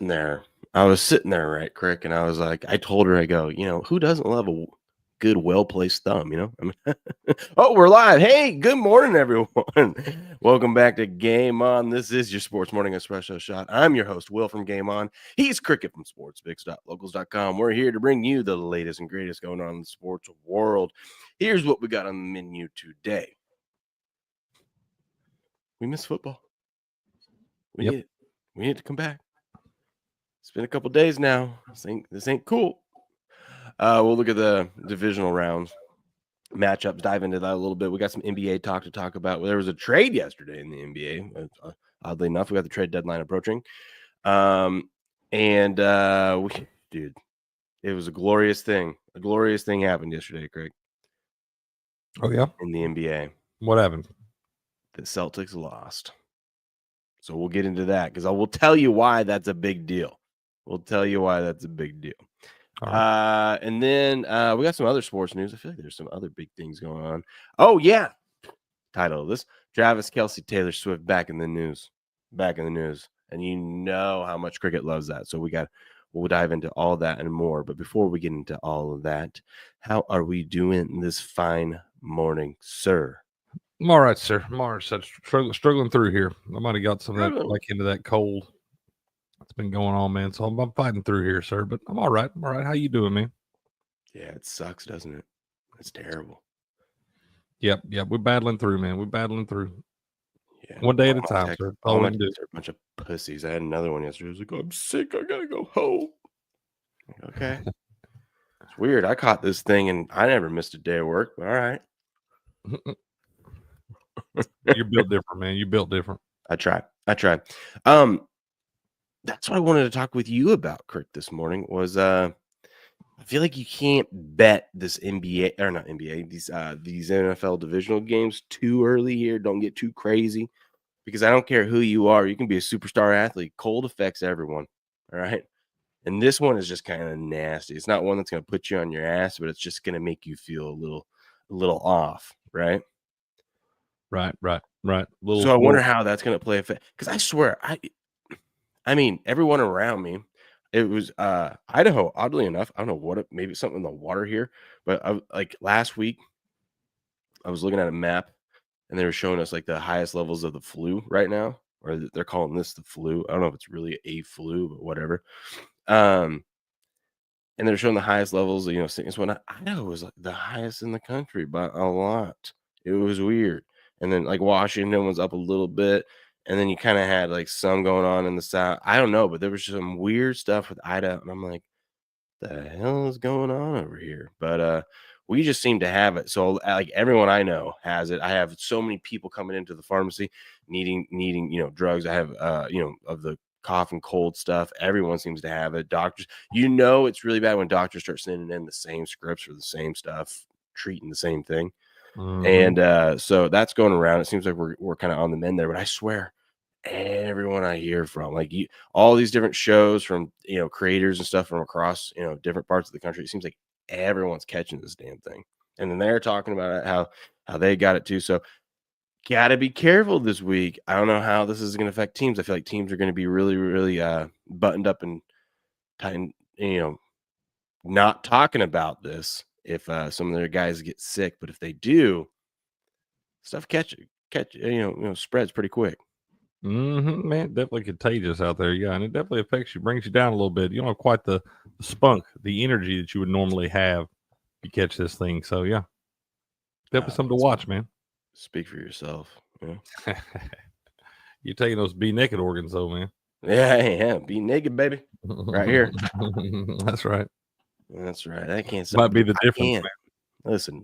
there. I was sitting there, right, Crick, and I was like, I told her, I go, who doesn't love a good, well-placed thumb, I mean, oh, we're live. Hey, good morning, everyone. Welcome back to Game On. This is your Sports Morning Espresso Shot. I'm your host, Will from Game On. He's Cricket from sportsfix.locals.com. We're here to bring you the latest and greatest going on in the sports world. Here's what we got on the menu today. We miss football. We need to come back. It's been a couple days now. This ain't cool. We'll look at the divisional rounds, matchups, dive into that a little bit. We got some NBA talk to talk about. There was a trade yesterday in the NBA. Oddly enough, we got the trade deadline approaching. Dude, it was a glorious thing. A glorious thing happened yesterday, Craig. Oh, yeah? In the NBA. What happened? The Celtics lost. So we'll get into that because I will tell you why that's a big deal. Right. And then we got some other sports news. I feel like there's some other big things going on. Oh, yeah. Title of this, Travis Kelce, Taylor Swift back in the news. And you know how much cricket loves that. So we'll dive into all that and more. But before we get into all of that, how are we doing this fine morning, sir? I'm all right, sir. I'm all right. Struggling through here. I might have got some of that back into that cold. It's been going on, man. So I'm fighting through here, sir. But I'm all right. I'm all right. How you doing, man? Yeah, it sucks, doesn't it? It's terrible. Yep. We're battling through, man. We're battling through. Yeah. One day at a time, sir. All my kids are a bunch of pussies. I had another one yesterday. I was like, I'm sick. I gotta go home. Okay. It's weird. I caught this thing and I never missed a day of work. But all right. You're built different, man. You built different. I tried. That's what I wanted to talk with you about, Kirk, this morning was I feel like you can't bet this NBA or not NBA, these NFL divisional games too early here. Don't get too crazy because I don't care who you are. You can be a superstar athlete. Cold affects everyone. All right. And this one is just kind of nasty. It's not one that's going to put you on your ass, but it's just going to make you feel a little off. Right. Right. So I wonder how that's going to play effect. Because I swear, I mean, everyone around me, it was Idaho, oddly enough. I don't know maybe something in the water here, but like last week, I was looking at a map and they were showing us like the highest levels of the flu right now, or they're calling this the flu. I don't know if it's really a flu, but whatever. And they're showing the highest levels of, sickness. When Idaho was like the highest in the country by a lot. It was weird. And then like Washington was up a little bit. And then you kind of had like some going on in the South. I don't know, but there was some weird stuff with Idaho. And I'm like, the hell is going on over here? But we just seem to have it. So like everyone I know has it. I have so many people coming into the pharmacy needing, drugs. I have, of the cough and cold stuff. Everyone seems to have it. Doctors, it's really bad when doctors start sending in the same scripts for the same stuff, treating the same thing. Mm-hmm. And so that's going around. It seems like we're kind of on the mend there, but I swear everyone I hear from, like all these different shows from, creators and stuff from across, different parts of the country, it seems like everyone's catching this damn thing. And then they're talking about it, how they got it too. So got to be careful this week. I don't know how this is going to affect teams. I feel like teams are going to be really, really buttoned up and tightened, not talking about this if some of their guys get sick, but if they do, stuff catch spreads pretty quick. Mm-hmm, man, definitely contagious out there. Yeah, and it definitely affects you, brings you down a little bit. You don't have quite the spunk, the energy that you would normally have if you catch this thing. So yeah, definitely something to watch, man. Speak for yourself. You're taking those be naked organs, though, man. Yeah, be naked, baby, right here. That's right. I can't. Might be the difference, man. Listen,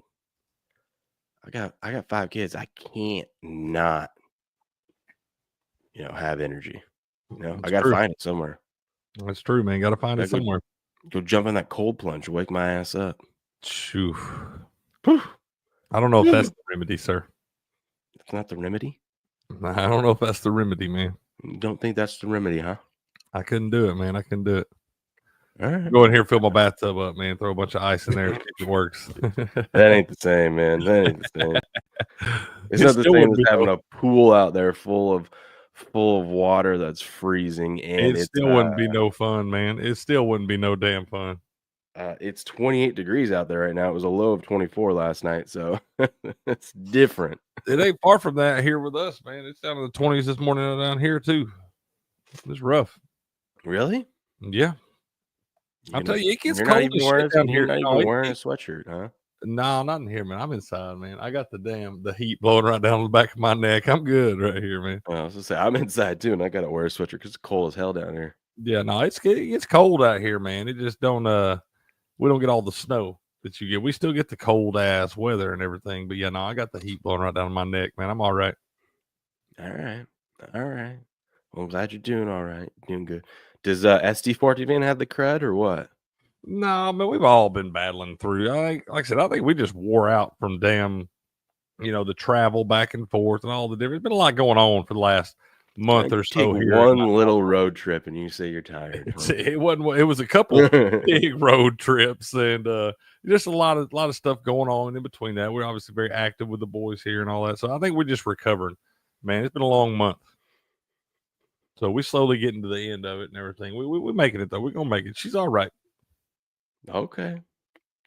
I got 5 kids. I can't not, have energy. I got to find it somewhere. That's true, man. Got to find it somewhere. Go jump in that cold plunge, wake my ass up. Shoo. I don't know if that's the remedy, sir. It's not the remedy? I don't know if that's the remedy, man. You don't think that's the remedy, huh? I couldn't do it, man. I couldn't do it. All right. Go in here, fill my bathtub up, man. Throw a bunch of ice in there. See if it works. That ain't the same, man. That ain't the same. It's not the same as having a pool out there full of full of water that's freezing, and It still wouldn't be no fun, man. It still wouldn't be no damn fun. it's 28 degrees out there right now. It was a low of 24 last night, so it's different. It ain't far from that here with us, man. It's down in the 20s this morning down here too. It's rough. Really? Yeah. I'll tell you, it gets You're not cold even as wearing shit down here. you're not even wearing a sweatshirt, huh? No, not in here, man. I'm inside, man. I got the heat blowing right down the back of my neck. I'm good right here, man. I was gonna say I'm inside too, and I gotta wear a sweatshirt because it's cold as hell down here. Yeah, no, it gets cold out here, man. It just don't we don't get all the snow that you get. We still get the cold ass weather and everything, but yeah, no, I got the heat blowing right down my neck, man. I'm all right. All right, all right. Well, I'm glad you're doing all right, doing good. Does SD14 have the crud or what? No, man, we've all been battling through. Like I said, I think we just wore out from damn, the travel back and forth and all the different. There's been a lot going on for the last month or so Take here. one little road trip and you say you're tired. It wasn't. It was a couple big road trips and just a lot of stuff going on. And in between that, we're obviously very active with the boys here and all that. So I think we're just recovering. Man, it's been a long month. So we slowly getting to the end of it and everything. We're making it though. We're gonna make it. She's all right. Okay.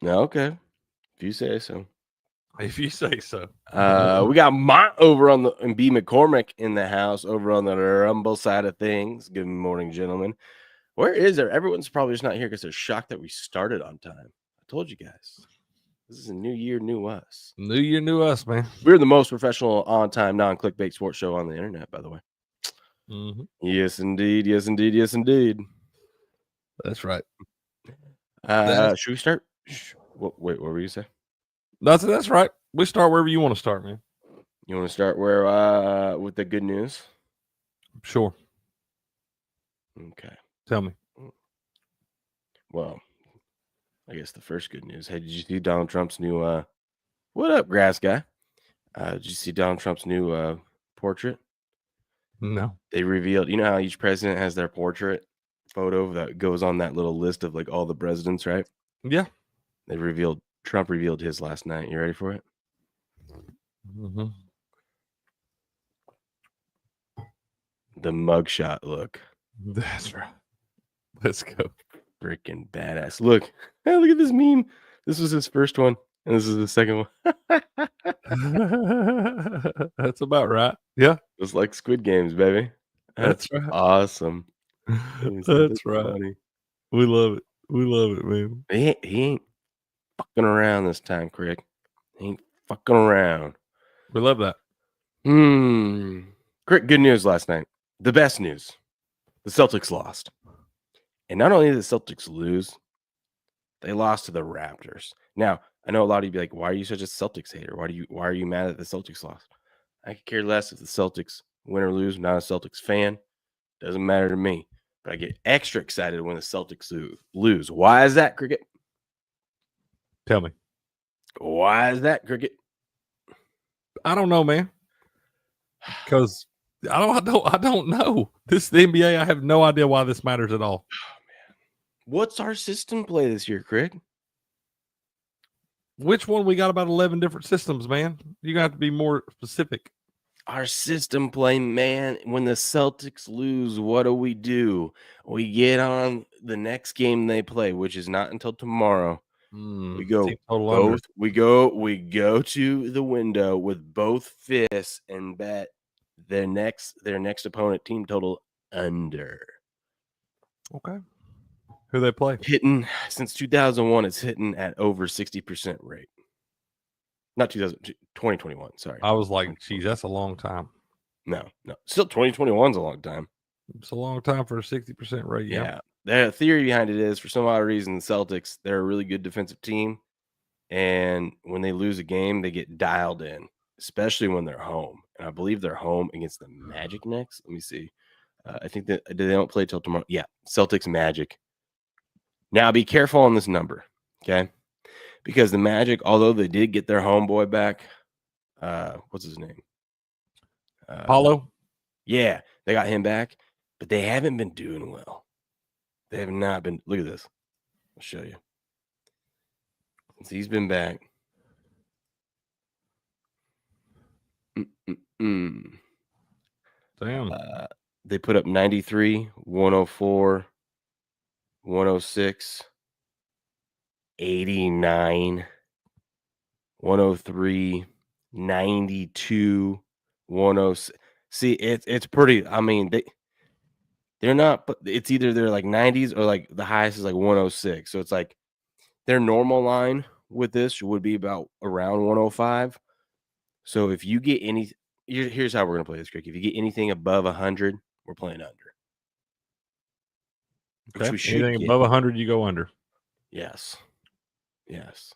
Okay. If you say so. If you say so. We got Mont over on and B McCormick in the house over on the Rumble side of things. Good morning, gentlemen. Where is there? Everyone's probably just not here because they're shocked that we started on time. I told you guys. This is a new year, new us. New year, new us, man. We're the most professional, on-time, non-clickbait sports show on the internet, by the way. Mm-hmm. Yes, indeed. Yes, indeed. Yes, indeed. That's right. Should we start? Wait, what were you say? That's right. We start wherever you want to start, man. You want to start where with the good news? Sure. Okay. Tell me. Well, I guess the first good news. Hey, did you see Donald Trump's new what up, grass guy? Did you see Donald Trump's new portrait? No. They revealed, you know how each president has their portrait photo that goes on that little list of like all the presidents, right? Yeah. Trump revealed his last night. You ready for it? Mm-hmm. The mugshot look. That's right. Let's go. Freaking badass. Look. Hey, look at this meme. This was his first one, and this is the second one. That's about right. Yeah. It's like Squid Games, baby. That's right. Awesome. That's right. Funny. We love it. We love it, man. He ain't fucking around this time, Craig. He ain't fucking around. We love that. Great, good news last night. The best news. The Celtics lost. And not only did the Celtics lose, they lost to the Raptors. Now, I know a lot of you be like, why are you such a Celtics hater? Why are you mad that the Celtics lost? I could care less if the Celtics win or lose. I'm not a Celtics fan. Doesn't matter to me. But I get extra excited when the Celtics lose. Why is that, Cricket? Tell me. Why is that, Cricket? I don't know, man. Because I don't know. This is the NBA. I have no idea why this matters at all. Oh, man. What's our system play this year, Craig? Which one? We got about 11 different systems, man. You got to be more specific. Our system play, man. When the Celtics lose, what do? We get on the next game they play, which is not until tomorrow. We go both. We go to the window with both fists and bet their next opponent team total under. Okay. Who they play? Hitting since 2001, it's hitting at over 60% rate. Not 2021. Sorry. I was like, geez, that's a long time. No. Still 2021's a long time. It's a long time for a 60% rate. Yeah. The theory behind it is, for some odd reason, the Celtics, they're a really good defensive team. And when they lose a game, they get dialed in, especially when they're home. And I believe they're home against the Magic next. Let me see. I think that they don't play till tomorrow. Yeah, Celtics Magic. Now, be careful on this number, okay? Because the Magic, although they did get their homeboy back, what's his name? Paulo? Yeah, they got him back, but they haven't been doing well. They have not been. Look at this. I'll show you. Since he's been back. Damn. They put up 93, 104, 106, 89, 103, 92, 106. See, it's pretty. I mean, they're not, but it's either they're like 90s or like the highest is like 106. So it's like their normal line with this would be about around 105. So if you get here's how we're gonna play this, Crick. If you get anything above 100, we're playing under. Which Okay. we should Anything get. above 100, you go under. Yes. Yes.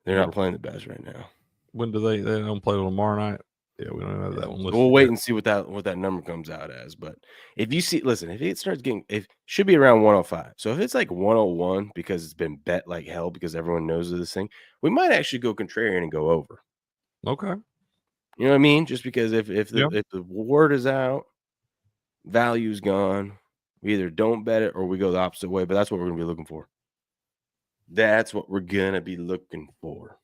They're not playing the best right now. When do they don't play tomorrow night? Yeah, we don't have that one listed. We'll wait and see what that number comes out as. But if you see, listen, if it starts getting, it should be around 105. So if it's like 101 because it's been bet like hell because everyone knows of this thing, we might actually go contrarian and go over. Okay. You know what I mean? Just because if the word is out, value's gone, we either don't bet it or we go the opposite way. But that's what we're gonna be looking for. That's what we're gonna be looking for.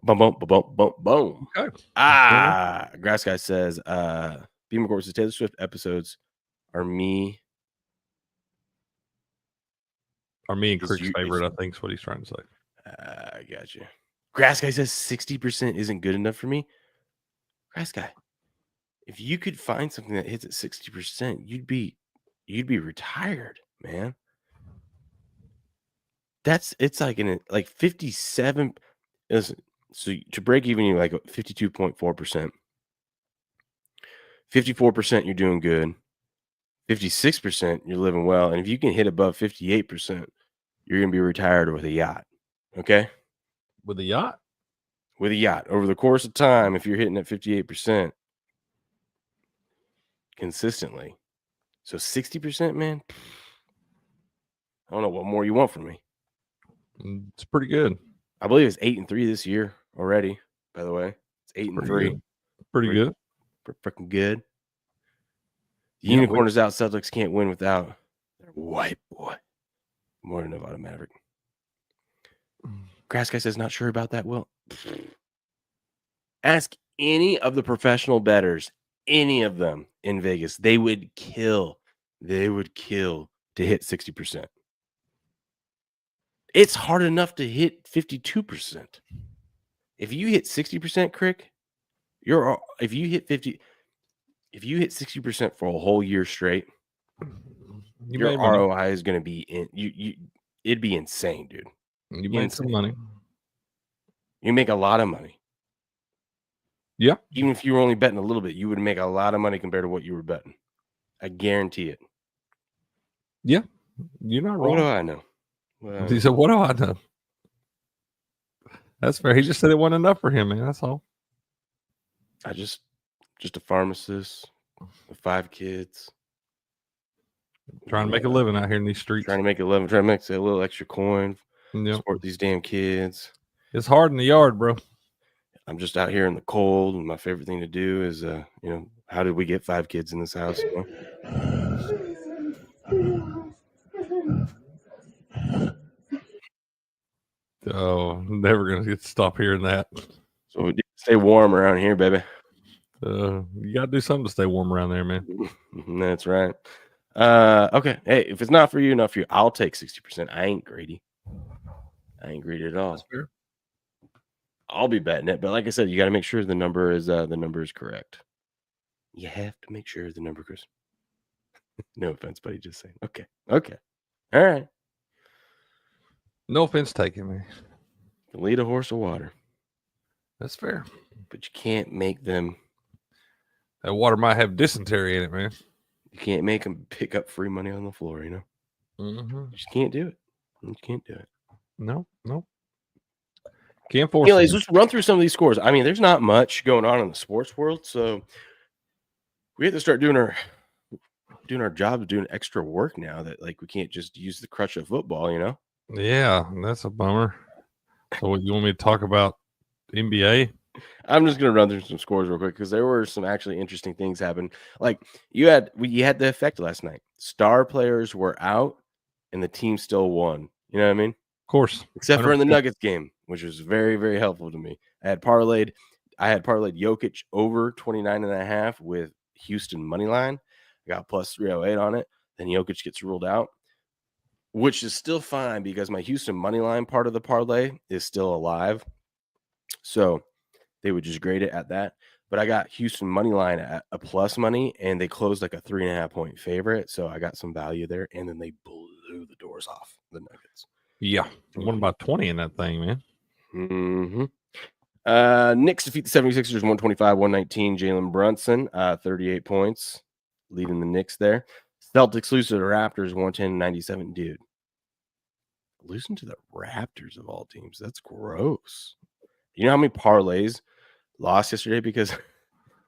Boom, boom, boom, boom, boom. Okay. Grass Guy says, Beam Court says Taylor Swift episodes are me. Are me and Crick's favorite, I think is what he's trying to say. I got you. Grass Guy says 60% isn't good enough for me. Grass Guy, if you could find something that hits at 60%, you'd be retired, man. It's like 57. Listen, so to break even, you're like 52.4%. 54%, you're doing good. 56%, you're living well. And if you can hit above 58%, you're going to be retired with a yacht. Okay? With a yacht? With a yacht. Over the course of time, if you're hitting at 58% consistently. So 60%, man, I don't know what more you want from me. It's pretty good. I believe it's 8-3 this year already, by the way. It's 8-3. Pretty good. Freaking good. The Unicorn is out. Celtics can't win without their white boy. More than Nevada Maverick. Grass Guy says not sure about that. Will ask any of the professional bettors, any of them in Vegas. They would kill. They would kill to hit 60%. It's hard enough to hit 52%. If you hit 60%, Crick, if you hit 60% for a whole year straight, your ROI is going to be it'd be insane, dude. You made some money. You make a lot of money. Yeah. Even if you were only betting a little bit, you would make a lot of money compared to what you were betting. I guarantee it. Yeah. You're not wrong. What do I know? He said, what do I know? That's fair. He just said it wasn't enough for him, man. That's all. I just a pharmacist with 5 kids. Trying to make a living out here in these streets. Trying to make a living. Trying to make a little extra coin. Yep. Support these damn kids. It's hard in the yard, bro. I'm just out here in the cold, and my favorite thing to do is, how did we get 5 kids in this house? You know? Oh, never gonna get to stop hearing that. So we stay warm around here, baby. You gotta do something to stay warm around there, man. That's right. Okay. Hey, if it's not for you, not for you, I'll take 60%. I ain't greedy. I ain't greedy at all. That's fair. I'll be betting it, but like I said, you got to make sure the number is correct. You have to make sure the number is. No offense, buddy. Just saying. Okay. All right. No offense taken, man. Lead a horse of water. That's fair. But you can't make them. That water might have dysentery in it, man. You can't make them pick up free money on the floor, you know? Mm-hmm. You just can't do it. You can't do it. No. Can't force it. Let's run through some of these scores. I mean, there's not much going on in the sports world, so we have to start doing our job of doing extra work now that, like, we can't just use the crutch of football, you know? Yeah, that's a bummer. So what, you want me to talk about NBA? I'm just going to run through some scores real quick because there were some actually interesting things happen. Like, you had the effect last night. Star players were out and the team still won. You know what I mean? Of course. Except 100%. For in the Nuggets game, which was very, very helpful to me. I had parlayed had parlayed Jokic over 29.5 with Houston money line. I got plus 308 on it. Then Jokic gets ruled out, which is still fine because my Houston money line part of the parlay is still alive. So they would just grade it at that. But I got Houston money line at a plus money, and they closed like a 3.5 point favorite. So I got some value there. And then they blew the doors off the Nuggets. Yeah. What about 20 in that thing, man? Mm-hmm. Knicks defeat the 76ers 125-119. Jalen Brunson, 38 points, leading the Knicks there. Celtics lose to the Raptors 110-97. Dude, losing to the Raptors of all teams. That's gross. You know how many parlays lost yesterday because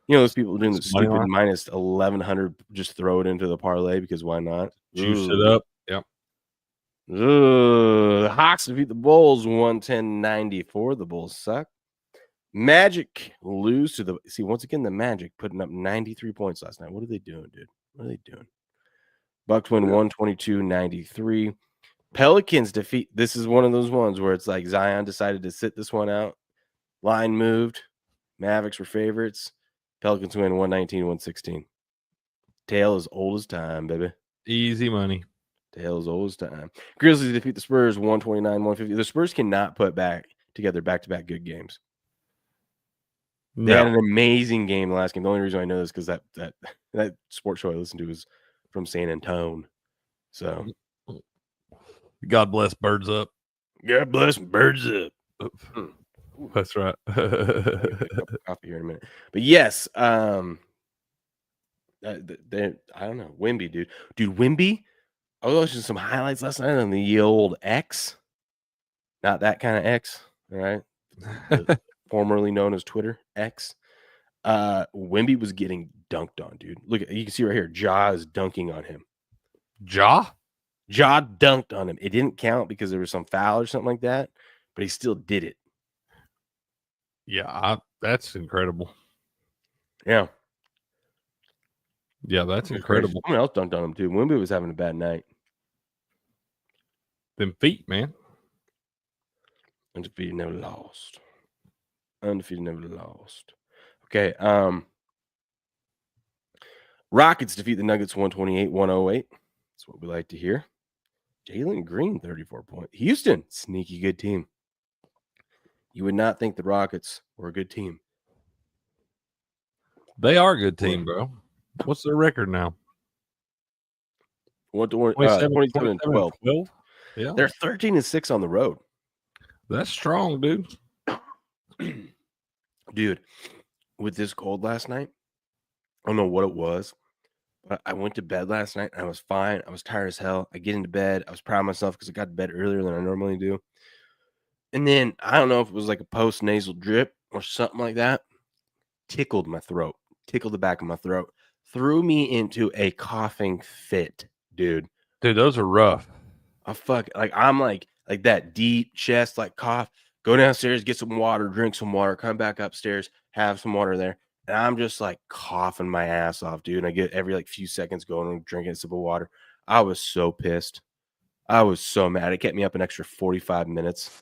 those people doing the stupid minus 1,100 just throw it into the parlay because why not? Juice it up. Yep. The Hawks defeat the Bulls 110-94. The Bulls suck. Magic lose to once again the Magic putting up 93 points last night. What are they doing, dude? What are they doing? Bucks win 122-93. Pelicans defeat. This is one of those ones where it's like Zion decided to sit this one out. Line moved. Mavericks were favorites. Pelicans win 119-116. Tale as old as time, baby. Easy money. Tale as old as time. Grizzlies defeat the Spurs 129-150. The Spurs cannot put together back-to-back good games. They had an amazing game the last game. The only reason I know this because that sports show I listened to was from San Antonio. So, God bless Birds Up. God bless Birds Up. That's right. Coffee here in a minute, but yes, I don't know, Wemby, dude, Wemby. I was watching some highlights last night on the old X, not that kind of X, all right. Formerly known as Twitter, X. Wemby was getting dunked on, dude. Look, you can see right here, Ja is dunking on him. Ja dunked on him. It didn't count because there was some foul or something like that, but he still did it. Yeah, that's incredible. Yeah, that's incredible. Someone else dunked on him too. Wemby was having a bad night. Them feet, man. Undefeated, never lost. Okay. Rockets defeat the Nuggets 128-108. That's what we like to hear. Jalen Green, 34 points. Houston, sneaky good team. You would not think the Rockets were a good team. They are a good team, bro. What's their record now? 27-12. Yeah. They're 13-6 on the road. That's strong, dude. Dude, with this cold last night, I don't know what it was, but I went to bed last night and I was fine. I was tired as hell. I get into bed. I was proud of myself because I got to bed earlier than I normally do. And then I don't know if it was like a post-nasal drip or something like that. Tickled my throat. Tickled the back of my throat. Threw me into a coughing fit, dude. Dude, those are rough. I'm like that deep chest, like cough. Go downstairs, get some water, drink some water, come back upstairs, have some water there. And I'm just like coughing my ass off, dude. And I get every like few seconds going and drinking a sip of water. I was so pissed. I was so mad. It kept me up an extra 45 minutes.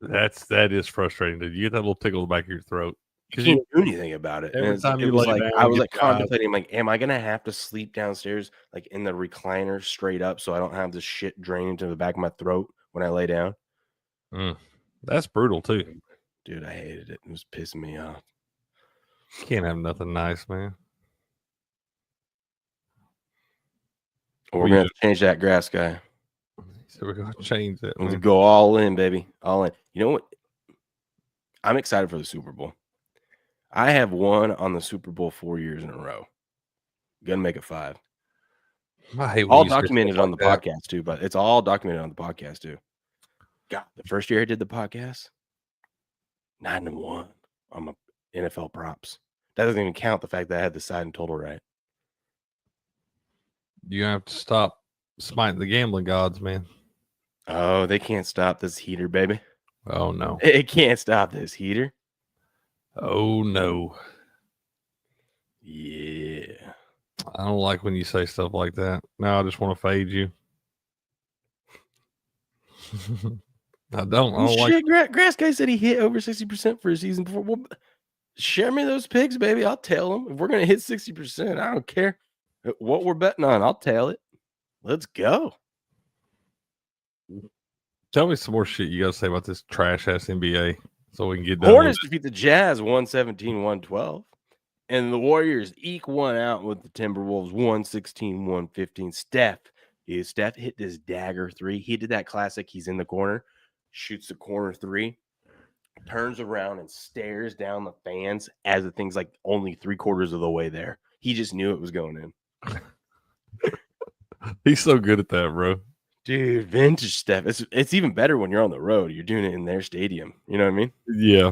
That is frustrating, dude. You get that little tickle in the back of your throat. You can't do anything about it. Every time it was like I was like contemplating, like, am I gonna have to sleep downstairs, like in the recliner straight up, so I don't have this shit drain into the back of my throat when I lay down? That's brutal too, dude. I hated it. It was pissing me off. You can't have nothing nice, man. Well, we're gonna have to change that grass guy. So we're gonna change that. We're gonna go all in, baby. All in. You know what? I'm excited for the Super Bowl. I have won on the Super Bowl 4 years in a row. Gonna make it 5. All documented on the podcast too, but it's all documented on the podcast too. God, the first year I did the podcast, 9-1 on my NFL props. That doesn't even count the fact that I had the side and total right. You have to stop smiting the gambling gods, man. Oh, they can't stop this heater, baby. Oh no, it can't stop this heater. Oh no. Yeah. I don't like when you say stuff like that. No, I just want to fade you. I don't Shit, Grass Guy said he hit over 60% for a season before. Well, share me those picks, baby. I'll tell them. If we're going to hit 60%, I don't care what we're betting on. I'll tell it. Let's go. Tell me some more shit you got to say about this trash-ass NBA so we can get done. Hornets defeat the Jazz 117-112. And the Warriors eke one out with the Timberwolves 116-115. Steph hit this dagger three. He did that classic. He's in the corner, shoots the corner three, turns around and stares down the fans as the thing's like only 3/4 of the way there. He just knew it was going in. He's so good at that, bro. Dude, vintage Steph. It's even better when you're on the road. You're doing it in their stadium. You know what I mean? Yeah.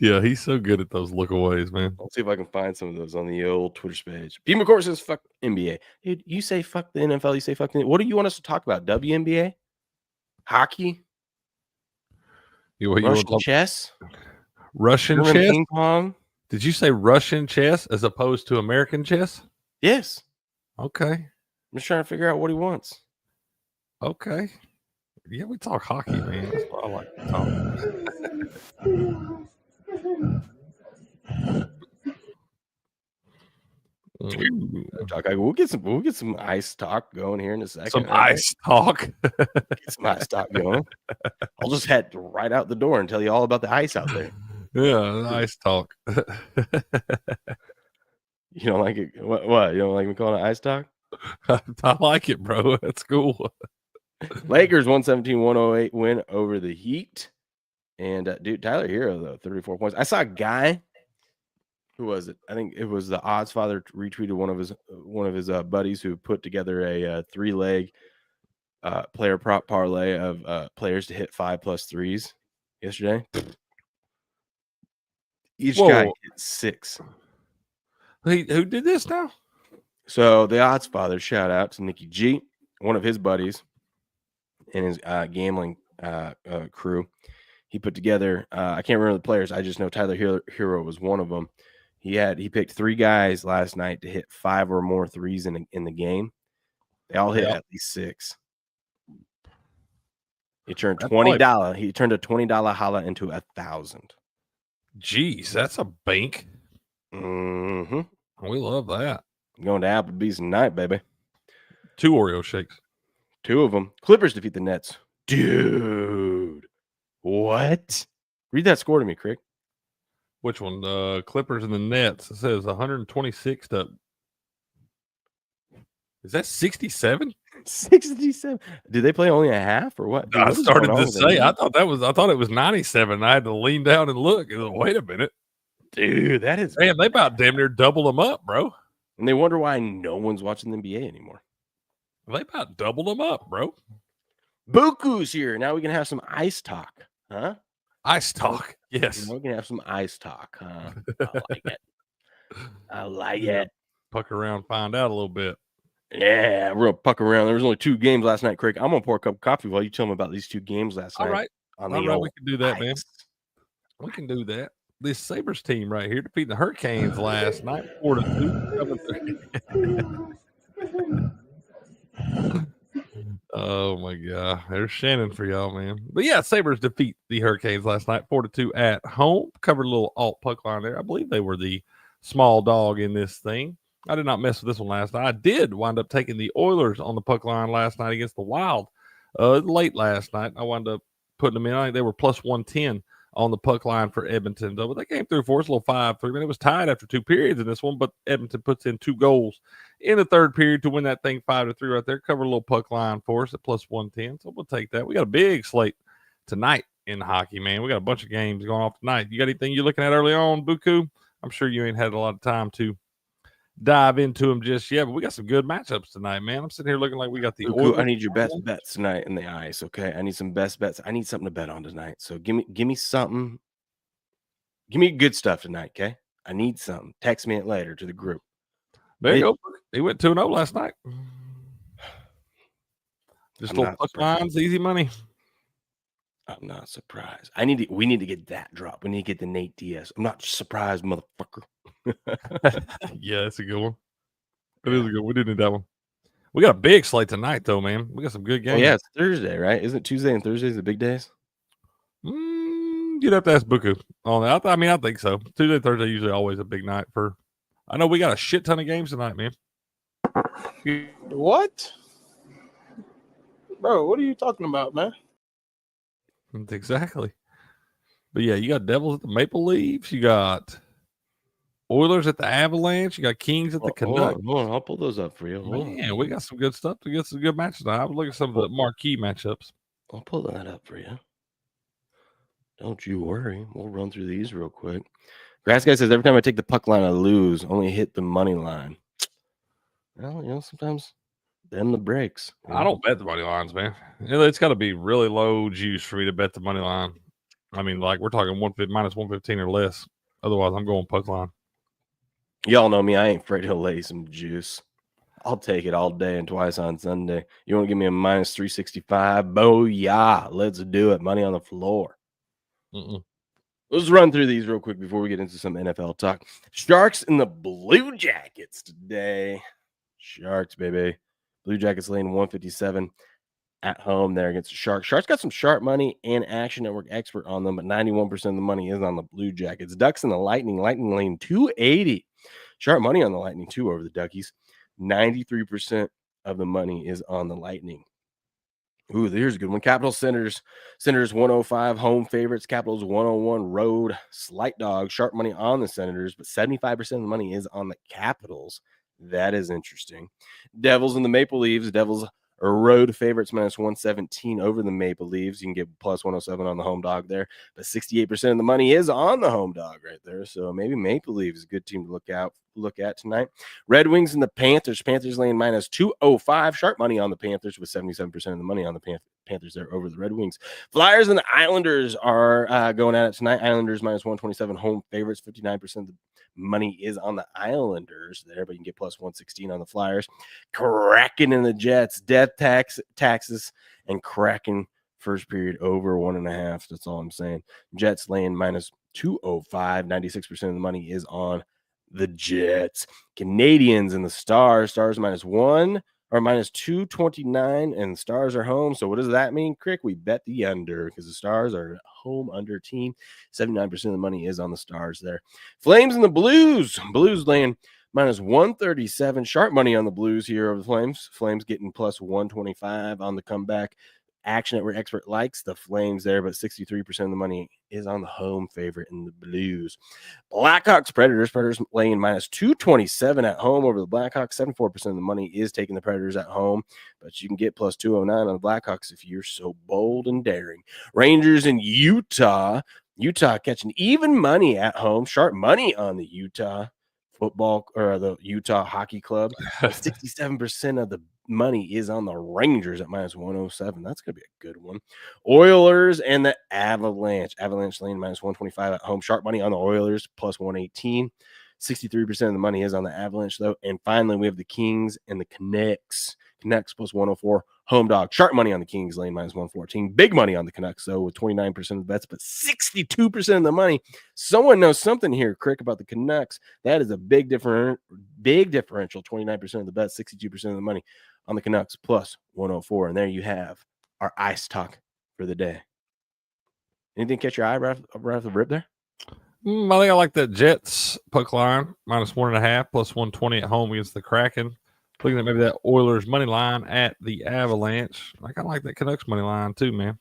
Yeah, he's so good at those lookaways, man. I'll see if I can find some of those on the old Twitter page. P. McCourt says, fuck NBA. Dude, you say fuck the NFL. You say fuck the... What do you want us to talk about? WNBA? Hockey? Russian chess? Russian German chess? Ping pong? Did you say Russian chess as opposed to American chess? Yes. Okay. I'm just trying to figure out what he wants. Okay. Yeah, we talk hockey, man. That's what I like to talk. We'll get some ice talk going here in a second. Some ice talk. Get some ice talk going. I'll just head right out the door and tell you all about the ice out there. Yeah, ice talk. You don't like it? What? You don't like me calling it ice talk? I like it, bro. That's cool. Lakers 117-108 win over the Heat. And dude, Tyler Hero though, 34 points. I saw a guy. Who was it? I think it was the Odds Father retweeted one of his buddies who put together a 3-leg player prop parlay of players to hit 5+ threes yesterday. Each guy hit 6. Who did this now? So the Odds Father, shout out to Nikki G, one of his buddies and his gambling crew. He put together. I can't remember the players. I just know Tyler Hero was one of them. He picked 3 guys last night to hit 5 or more threes in the game. They all hit at least 6. He turned $20. He turned a $20 holla into 1,000. Jeez, that's a bank. Mm-hmm. We love that. Going to Applebee's tonight, baby. 2 Oreo shakes. 2 of them. Clippers defeat the Nets. Dude, what? Read that score to me, Crick. Which one? The Clippers and the Nets. It says 126 to. Is that 67? 67. Did they play only a half or what? Dude, I started to say. I thought it was 97. I had to lean down and look. Wait a minute, dude. That is man. They about damn near double them up, bro. And they wonder why no one's watching the NBA anymore. They about doubled them up, bro. Buku's here. Now we can have some ice talk, huh? Ice talk. Yes. We can have some ice talk, huh? I like it. I like it. Puck around, find out a little bit. Yeah, we're gonna puck around. There was only 2 games last night, Craig. I'm gonna pour a cup of coffee while you tell me about these 2 games last night. All right. We can do that, man. We can do that. This Sabres team right here defeating the Hurricanes last night, 4-2. Oh my God, there's Shannon for y'all, man. But yeah, Sabres defeat the Hurricanes last night, 4-2 at home. Covered a little alt puck line there. I believe they were the small dog in this thing. I did not mess with this one last night. I did wind up taking the Oilers on the puck line last night against the Wild. Late last night, I wound up putting them in. I think they were plus 110 on the puck line for Edmonton, though. But they came through for us, a little 5-3. I mean, it was tied after 2 periods in this one, but Edmonton puts in 2 goals in the 3rd period to win that thing 5-3 right there. Cover a little puck line for us at plus 110. So we'll take that. We got a big slate tonight in hockey, man. We got a bunch of games going off tonight. You got anything you're looking at early on, Buku? I'm sure you ain't had a lot of time to dive into them just yet, but we got some good matchups tonight, man. I'm sitting here looking like we got the Buku, I need your best bets tonight in the ice, okay? I need some best bets. I need something to bet on tonight. So give me something. Give me good stuff tonight, okay? I need something. Text me it later to the group. There you go. He went 2-0 last night. Just little puck lines, easy money. I'm not surprised. We need to get that drop. We need to get the Nate Diaz. I'm not surprised, motherfucker. Yeah, that's a good one. It is a good one. We did need that one. We got a big slate tonight, though, man. We got some good games. Oh, yeah, it's Thursday, right? Isn't Tuesday and Thursdays the big days? You'd have to ask Buku on that. I mean, I think so. Tuesday, Thursday, usually always a big night for. I know we got a shit ton of games tonight, man. What? Bro, what are you talking about, man? Exactly. But yeah, you got Devils at the Maple Leafs. You got Oilers at the Avalanche. You got Kings at the Canucks. Hold on. I'll pull those up for you. Man, we got some good stuff to get some good matches tonight. I was looking at some of the marquee matchups. I'll pull that up for you. Don't you worry. We'll run through these real quick. Grass Guy says, every time I take the puck line, I lose. Only hit the money line. Well, sometimes them the breaks. I don't bet the money lines, man. It's got to be really low juice for me to bet the money line. I mean, like we're talking minus 115 or less. Otherwise, I'm going puck line. Y'all know me. I ain't afraid to lay some juice. I'll take it all day and twice on Sunday. You want to give me a minus 365? Booyah. Let's do it. Money on the floor. Let's run through these real quick before we get into some NFL talk. Sharks and the Blue Jackets today. Sharks, baby. Blue Jackets laying 157 at home there against the Sharks. Sharks got some sharp money and Action Network expert on them, but 91% of the money is on the Blue Jackets. Ducks and the Lightning. Lightning laying 280. Sharp money on the Lightning, too, over the Duckies. 93% of the money is on the Lightning. Ooh, here's a good one. Capitals, Senators. Senators 105, home favorites. Capitals 101, road. Slight dog. Sharp money on the Senators, but 75% of the money is on the Capitals. That is interesting. Devils and the Maple Leafs. Devils are road favorites minus 117 over the Maple Leafs. You can get plus 107 on the home dog there, but 68% of the money is on the home dog right there. So maybe Maple Leafs is a good team to look at tonight. Red Wings and the Panthers. Panthers laying minus 205. Sharp money on the Panthers with 77% of the money on the Panthers there over the Red Wings. Flyers and the Islanders are going at it tonight. Islanders minus 127 home favorites. 59% of the money is on the Islanders there, but you can get plus 116 on the Flyers. Kraken and the Jets. Death taxes and Kraken first period over 1.5. That's all I'm saying. Jets laying minus 205. 96% of the money is on the Jets. Canadians and the Stars. Stars minus 1 or minus 229, and the Stars are home. So what does that mean, Crick? We bet the under because the Stars are home under team. 79% of the money is on the Stars there. Flames and the Blues. Blues laying minus 137. Sharp money on the Blues here over the Flames. Flames getting plus 125 on the comeback. Action Network expert likes the Flames there, but 63% of the money is on the home favorite in the Blues. Blackhawks, Predators. Predators laying minus 227 at home over the Blackhawks. 74% of the money is taking the Predators at home, but you can get plus 209 on the Blackhawks if you're so bold and daring. Rangers in Utah. Utah catching even money at home. Sharp money on the Utah football or the Utah Hockey Club. 67% of the money is on the Rangers at minus 107. That's going to be a good one. Oilers and the Avalanche. Avalanche laying minus 125 at home. Sharp money on the Oilers, plus 118. 63% of the money is on the Avalanche, though. And finally, we have the Kings and the Canucks. Canucks plus 104. Home dog. Sharp money on the Kings, laying minus 114. Big money on the Canucks, though, with 29% of the bets, but 62% of the money. Someone knows something here, Crick, about the Canucks. That is a big differential. 29% of the bets, 62% of the money on the Canucks, plus 104. And there you have our ice talk for the day. Anything catch your eye right off the rip there? I think I like that Jets puck line, minus 1.5, plus 120 at home against the Kraken. Looking at maybe that Oilers money line at the Avalanche. I kind of like that Canucks money line too, man.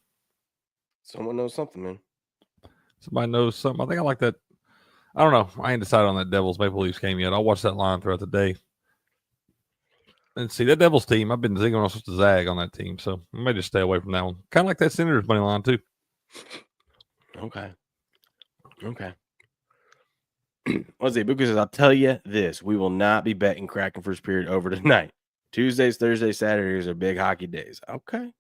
Someone knows something, man. Somebody knows something. I think I like that. I don't know. I ain't decided on that Devils Maple Leafs game yet. I'll watch that line throughout the day. And see, that Devils team, I've been zigging on supposed to zag on that team, so I may just stay away from that one. Kind of like that Senators money line too. Okay. Let's see. Buku says, I'll tell you this. We will not be betting Kraken first period over tonight. Tuesdays, Thursdays, Saturdays are big hockey days. Okay.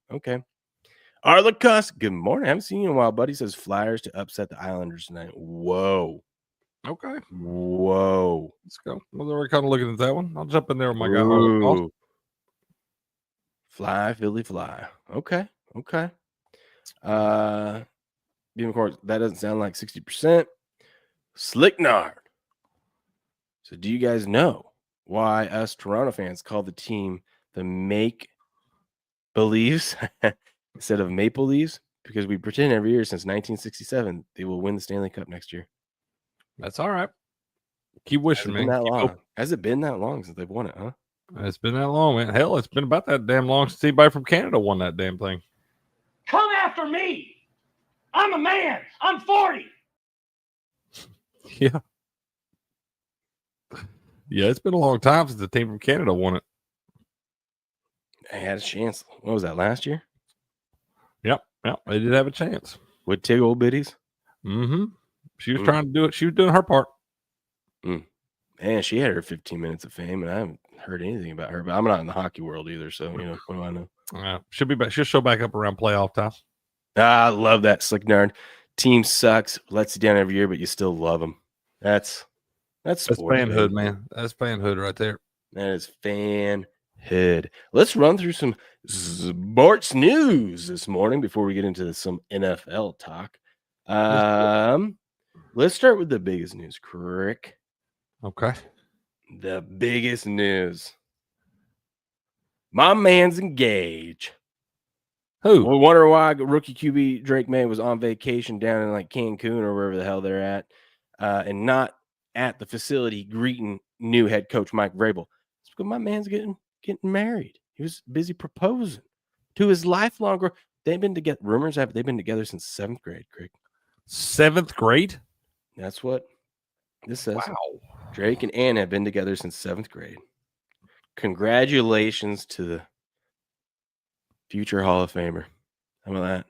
Arla Cuss, good morning. I haven't seen you in a while, buddy. Says Flyers to upset the Islanders tonight. Whoa. Okay. Whoa. Let's go. Well, we're kind of looking at that one. I'll jump in there with my guy. Arla. Fly, Philly, fly. Okay. Of course, that doesn't sound like 60%. Slicknard. So do you guys know why us Toronto fans call the team the Make Believes instead of Maple Leaves? because we pretend every year since 1967 they will win the Stanley Cup next year. That's all right. Keep wishing, man. Been that long? Has it been that long since they've won it, huh? It's been that long, man. Hell, it's been about that damn long since anybody from Canada won that damn thing. Come after me. I'm a man. I'm 40. Yeah. Yeah, it's been a long time since the team from Canada won it. They had a chance. What was that, last year? Yep. They did have a chance. With Tig Old Biddies? Mm-hmm. She was trying to do it. She was doing her part. Man, she had her 15 minutes of fame, and I haven't heard anything about her. But I'm not in the hockey world either, so what do I know? She'll be back. She'll show back up around playoff time. I love that, Slick Nerd. Team sucks, lets you down every year, but you still love them. That's sport, fanhood, man. That's fanhood right there. That is fanhood. Let's run through some sports news this morning before we get into some NFL talk. Let's start with the biggest news, Crick. Okay. The biggest news. My man's engaged. Who? We wonder why rookie QB Drake May was on vacation down in like Cancun or wherever the hell they're at, and not at the facility greeting new head coach Mike Vrabel. It's because my man's getting married. He was busy proposing to his lifelong girl. They've been together. Rumors have they've been together since 7th grade. Crick. 7th grade? That's what this says. Wow. Drake and Ann have been together since 7th grade. Congratulations to the future Hall of Famer. How about that?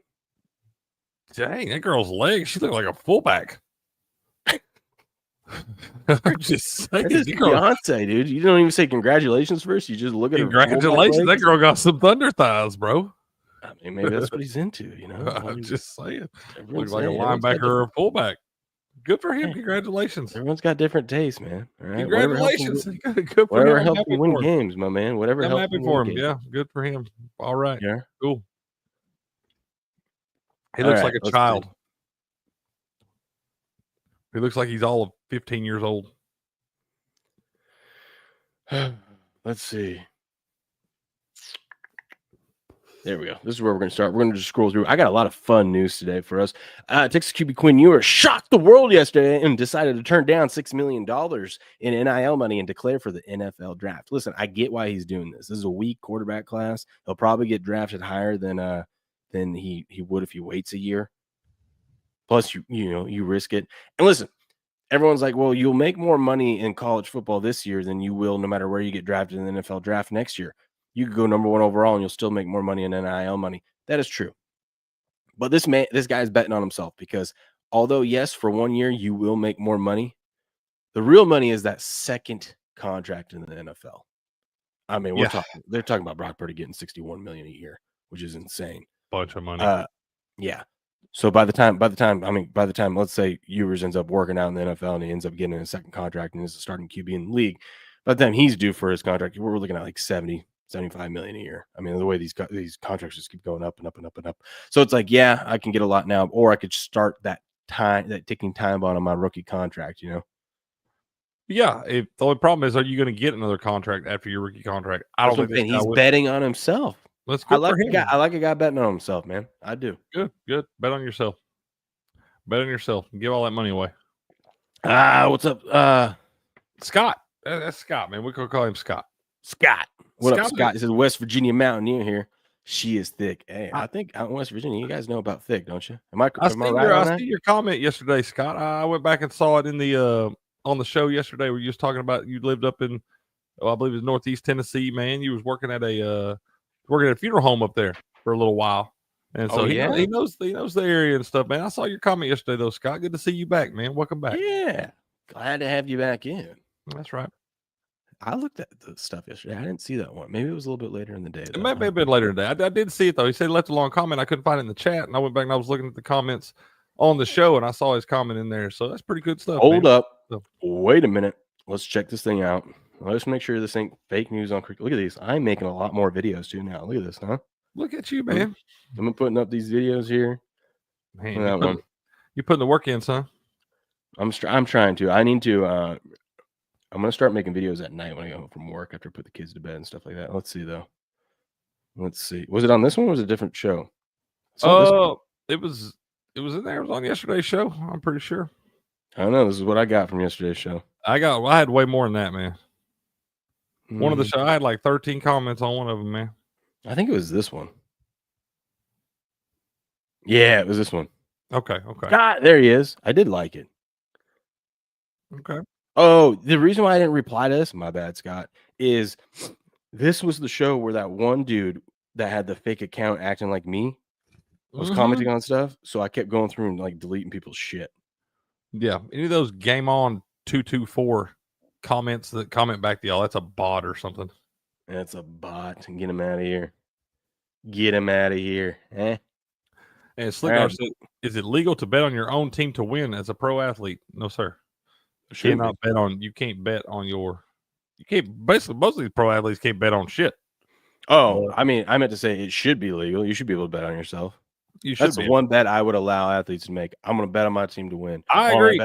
Dang, that girl's legs. She looked like a fullback. I'm just saying. That's Beyonce, dude. You don't even say congratulations first. You just look at her. Congratulations. That girl got some thunder thighs, bro. I mean, maybe that's what he's into, I'm just saying. Everyone's Looks like a linebacker or a fullback. Good for him. Congratulations. Everyone's got different tastes, man. All right? Congratulations. Good for whatever helps him win games, my man. Whatever helps happy for him. Yeah, good for him. All right. Yeah. Cool. He looks like a child. He looks like he's all of 15 years old. Let's see. There we go. This is where we're going to start. We're going to just scroll through. I got a lot of fun news today for us. Texas QB Quen shocked the world yesterday and decided to turn down $6 million in NIL money and declare for the NFL draft. Listen, I get why he's doing this. This is a weak quarterback class. He'll probably get drafted higher than he would if he waits a year. Plus, you risk it. And listen, everyone's like, well, you'll make more money in college football this year than you will no matter where you get drafted in the NFL draft next year. You could go number 1 overall and you'll still make more money in NIL money. That is true. But this guy is betting on himself because although, yes, for 1 year you will make more money, the real money is that second contract in the NFL. I mean, they're talking about Brock Purdy getting $61 million a year, which is insane. Bunch of money. Yeah. So by the time, let's say Ewers ends up working out in the NFL and he ends up getting a second contract and is a starting QB in the league, by the time he's due for his contract, we're looking at like 75 million a year. I mean, the way these contracts just keep going up and up and up and up. So it's like, yeah, I can get a lot now, or I could start that ticking time bomb on my rookie contract, Yeah. The only problem is, are you going to get another contract after your rookie contract? I don't think he's betting on himself. Let's go. I like a guy betting on himself, man. I do. Good. Bet on yourself. Give all that money away. What's up? Scott. That's Scott, man. We could call him Scott. Scott. What up, Scott? He says West Virginia Mountaineer here. She is thick. Hey, I think out in West Virginia, you guys know about thick, don't you? Am I right on that? I see your comment yesterday, Scott. I went back and saw it in the on the show yesterday where you was talking about you lived up in, I believe it was Northeast Tennessee, man. You was working at a funeral home up there for a little while. And so he knows the area and stuff, man. I saw your comment yesterday though, Scott. Good to see you back, man. Welcome back. Yeah. Glad to have you back in. That's right. I looked at the stuff yesterday. I didn't see that one. Maybe it was a little bit later in the day. It might have been later in the day. I did see it though. He said he left a long comment. I couldn't find it in the chat, and I went back and I was looking at the comments on the show, and I saw his comment in there. So that's pretty good stuff. Hold up. Wait a minute. Let's check this thing out. Let's make sure this ain't fake news on Cricket. Look at these. I'm making a lot more videos too now. Look at this, huh? Look at you, man. I'm putting up these videos here. Man, you putting the work in, son. I'm trying to. I need to. I'm gonna start making videos at night when I go home from work after I put the kids to bed and stuff like that. Let's see though. Let's see. Was it on this one or was it a different show? It It was in there. It was on yesterday's show. I'm pretty sure. I don't know. This is what I got from yesterday's show. I had way more than that, man. One of the Mm, show, I had like 13 comments on one of them, man. I think it was this one. Yeah, it was this one. Okay. God, there he is. I did like it. Okay. Oh, the reason why I didn't reply to this, my bad, Scott, is this was the show where that one dude that had the fake account acting like me was commenting on stuff. So I kept going through and like deleting people's shit. Yeah. Any of those Game On 224 comments that comment back to y'all, that's a bot or something. That's a bot. Get him out of here. Get him out of here. Eh? And Slickar said, is it legal to bet on your own team to win as a pro athlete? No, sir. You can't bet on your, basically, most of these pro athletes can't bet on shit. Oh, I mean, I meant to say it should be legal. You should be able to bet on yourself. That's the one bet I would allow athletes to make. I'm going to bet on my team to win. I agree.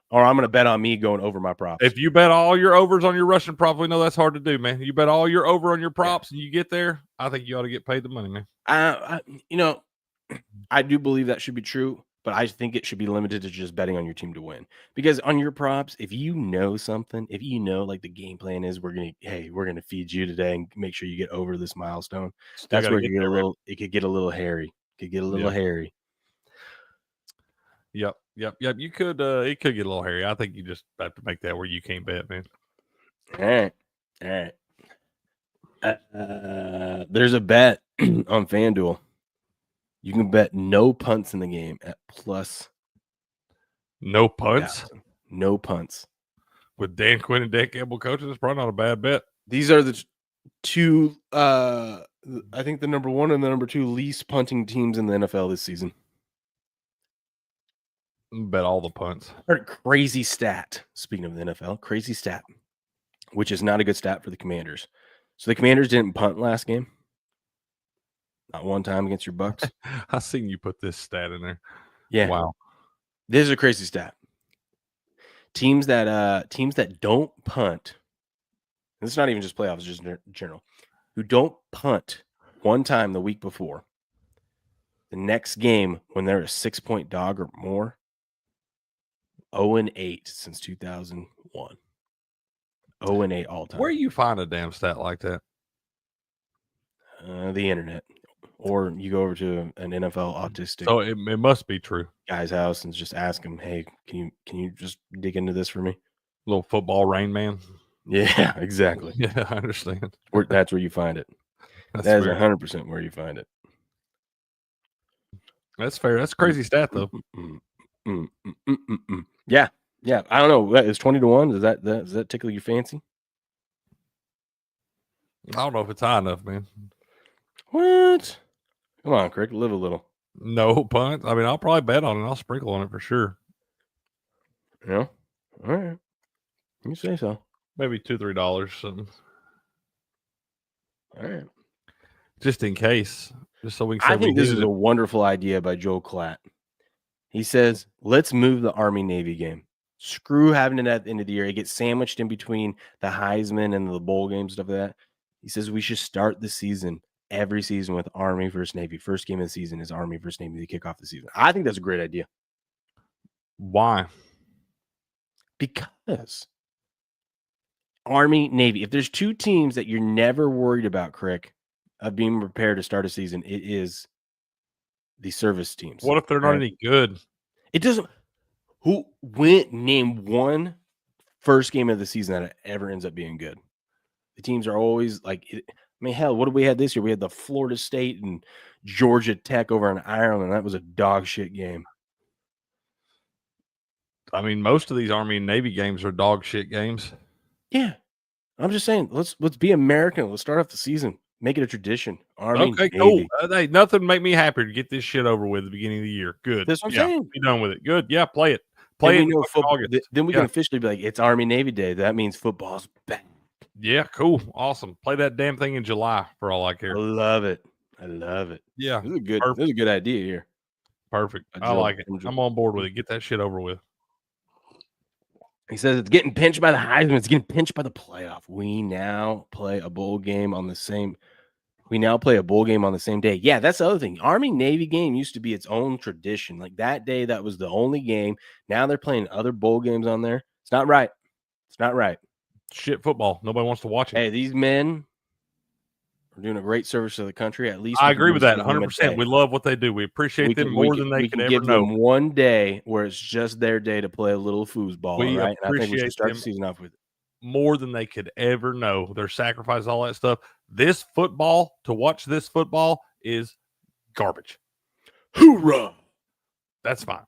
Or I'm going to bet on me going over my props. If you bet all your overs on your Russian props, we know that's hard to do, man. You bet all your over on your props and you get there, I think you ought to get paid the money, man. I do believe that should be true, but I think it should be limited to just betting on your team to win. Because on your props, if you know something, if you know like the game plan is we're gonna feed you today and make sure you get over this milestone. That's where it could get a little hairy. Hairy. Yep. You could it could get a little hairy. I think you just have to make that where you can't bet, man. All right. There's a bet on FanDuel. You can bet no punts in the game at plus. No punts? 1,000. No punts. With Dan Quinn and Dan Campbell coaching, it's probably not a bad bet. These are the two, I think the number one and the number two least punting teams in the NFL this season. Bet all the punts. Crazy stat. Speaking of the NFL, crazy stat, which is not a good stat for the Commanders. So the Commanders didn't punt last game. Not one time against your Bucks. I seen you put this stat in there. Yeah. Wow. This is a crazy stat. Teams that don't punt. This is not even just playoffs, just general. Who don't punt one time the week before. The next game, when they're a 6-point dog or more, 0-8 since 2001. 0-8 all time. Where you find a damn stat like that? The internet. Or you go over to an NFL autistic. So it must be true. Guy's house and just ask him, hey, can you just dig into this for me? Little football Rain Man. Yeah, exactly. Yeah, I understand. That's where you find it. That is 100% where you find it. That's fair. That's a crazy stat, though. Yeah. I don't know. Is 20-1? Does that tickle your fancy? I don't know if it's high enough, man. What? Come on, Crick, live a little. No punt. I mean, I'll probably bet on it. I'll sprinkle on it for sure. Yeah. All right. You say so. Maybe $2-3 something. All right. Just in case. Just so we can. I think this is a wonderful idea by Joel Klatt. He says, let's move the Army-Navy game. Screw having it at the end of the year. It gets sandwiched in between the Heisman and the bowl games, stuff like that. He says we should start the season every season with Army versus Navy. First game of the season is Army versus Navy to kick off the season. I think that's a great idea. Why? Because Army, Navy, if there's two teams that you're never worried about, Crick, of being prepared to start a season, it is the service teams. What if they're not any good? It doesn't. Name one first game of the season that ever ends up being good. The teams are always like, hell, what did we have this year? We had the Florida State and Georgia Tech over in Ireland. That was a dog shit game. I mean, most of these Army and Navy games are dog shit games. Yeah. I'm just saying, let's be American. Let's start off the season. Make it a tradition. Army, okay, Navy. Cool. Hey, nothing make me happier to get this shit over with at the beginning of the year. Good. That's what I'm saying. Be done with it. Good. Yeah, play it. Play it. Then we can officially be like, it's Army Navy Day. That means football's back. Yeah, cool. Awesome. Play that damn thing in July for all I care. I love it. Yeah. This is a good idea here. Perfect. I like it. I'm on board with it. Get that shit over with. He says it's getting pinched by the Heisman. It's getting pinched by the playoff. We now play a bowl game on the same. We now play a bowl game on the same day. Yeah, that's the other thing. Army-Navy game used to be its own tradition. Like that day, that was the only game. Now they're playing other bowl games on there. It's not right. It's not right. Shit football. Nobody wants to watch it. Hey, these men are doing a great service to the country. At least I agree with that 100%. We love what they do. We appreciate them more than they could ever know. Them one day where it's just their day to play a little foosball. We right? And I think we should start them the season off with it. More than they could ever know. Their sacrifice, all that stuff. This football, to watch this football is garbage. Hoorah! That's fine.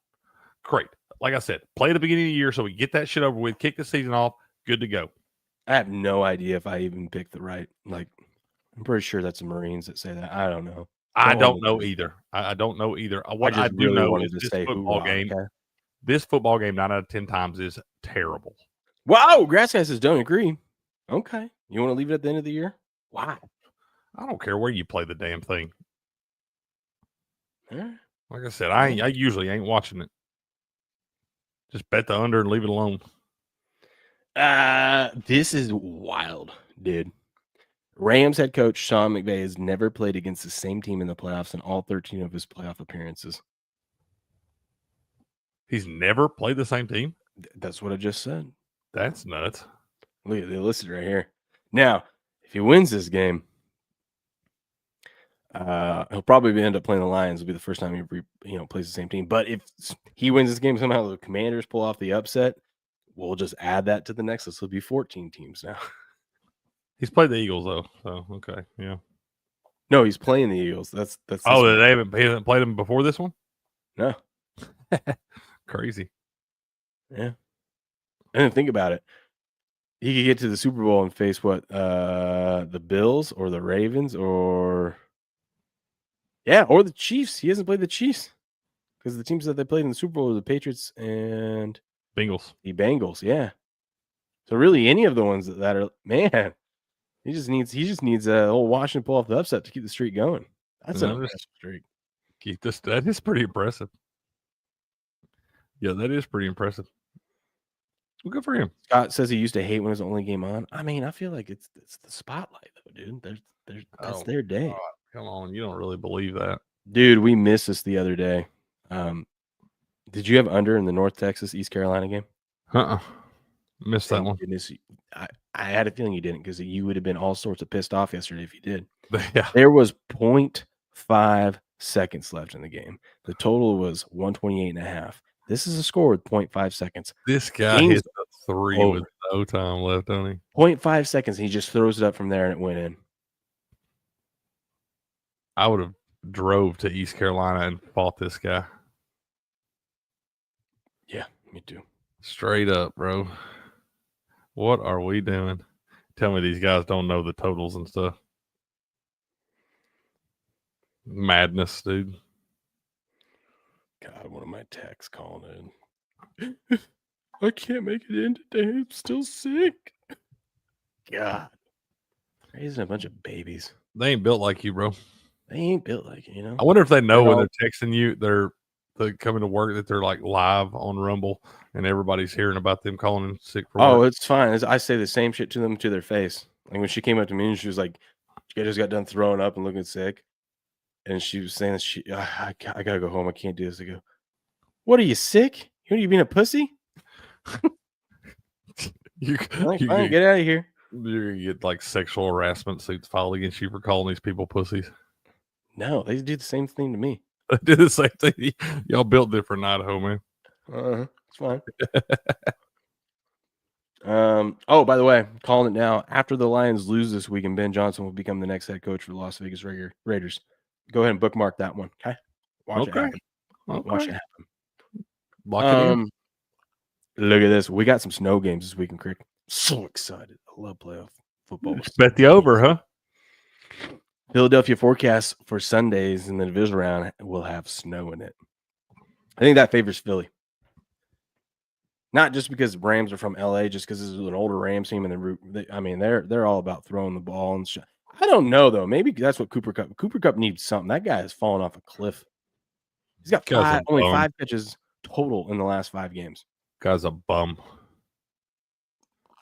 Great. Like I said, play at the beginning of the year so we get that shit over with, kick the season off, good to go. I have no idea if I even picked the right. Like, I'm pretty sure that's the Marines that say that. I don't know. I don't know either. I don't know either. What I do know is this football game. Okay? This football game 9 out of 10 times is terrible. Wow, Grass Guy says don't agree. Okay. You want to leave it at the end of the year? Why? I don't care where you play the damn thing. Yeah. Like I said, I usually ain't watching it. Just bet the under and leave it alone. This is wild, dude. Rams head coach Sean McVey has never played against the same team in the playoffs in all 13 of his playoff appearances. He's never played the same team? That's what I just said. That's nuts. Look at they listed right here. Now, if he wins this game, he'll probably end up playing the Lions. It'll be the first time he plays the same team. But if he wins this game somehow, the Commanders pull off the upset, we'll just add that to the next list. It'll be 14 teams now. He's played the Eagles though, so okay, yeah. No, he's playing the Eagles. That's. Oh, he hasn't played them before this one? No. Crazy. Yeah. And then think about it. He could get to the Super Bowl and face what? The Bills or the Ravens or the Chiefs. He hasn't played the Chiefs because the teams that they played in the Super Bowl were the Patriots and Bengals. The Bengals, yeah. So really, any of the ones that are he just needs a whole Washington pull off the upset to keep the streak going. That's an impressive streak. Keep this. That is pretty impressive. Yeah, that is pretty impressive. Well, good for him. Scott says he used to hate when it was the only game on. I mean, I feel like it's the spotlight though, dude. That's their day. God, come on, you don't really believe that, dude. We missed this the other day. Did you have under in the North Texas East Carolina game? Missed that one. Goodness, I had a feeling you didn't because you would have been all sorts of pissed off yesterday if you did. Yeah. There was 0.5 seconds left in the game. The total was 128.5. This is a score with 0.5 seconds. This guy hit a 3 with no time left, don't he? 0.5 seconds. And he just throws it up from there and it went in. I would have drove to East Carolina and fought this guy. Yeah, me too. Straight up, bro. What are we doing? Tell me these guys don't know the totals and stuff. Madness, dude. God, one of my techs calling in. I can't make it in today. I'm still sick. God. Raising a bunch of babies. They ain't built like you, bro. They ain't built like you, know? I wonder if they know when they're texting you, they're coming to work, that they're like live on Rumble and everybody's hearing about them calling in sick for work. Oh, it's fine. I say the same shit to them to their face. Like when she came up to me and she was like, she just got done throwing up and looking sick. And she was saying that I gotta go home. I can't do this. I go, what are you sick? You being a pussy? you fine, get out of here. You're gonna get like sexual harassment suits filed against you for calling these people pussies. No, they do the same thing to me. They do the same thing. Y'all built different in Idaho, man. It's fine. Oh, by the way, calling it now. After the Lions lose this week, and Ben Johnson will become the next head coach for the Las Vegas Raiders. Go ahead and bookmark that one. Okay. Watch it happen. Watch it happen. Lock it in. Look at this. We got some snow games this week in cricket. So excited. I love playoff football. Bet the over, huh? Philadelphia forecast for Sundays in the division round will have snow in it. I think that favors Philly. Not just because Rams are from LA, just because this is an older Rams team and they're all about throwing the ball and shit. I don't know though. Maybe that's what Cooper Kupp needs something. That guy has fallen off a cliff. He's got only 5 pitches total in the last 5 games. Guy's a bum.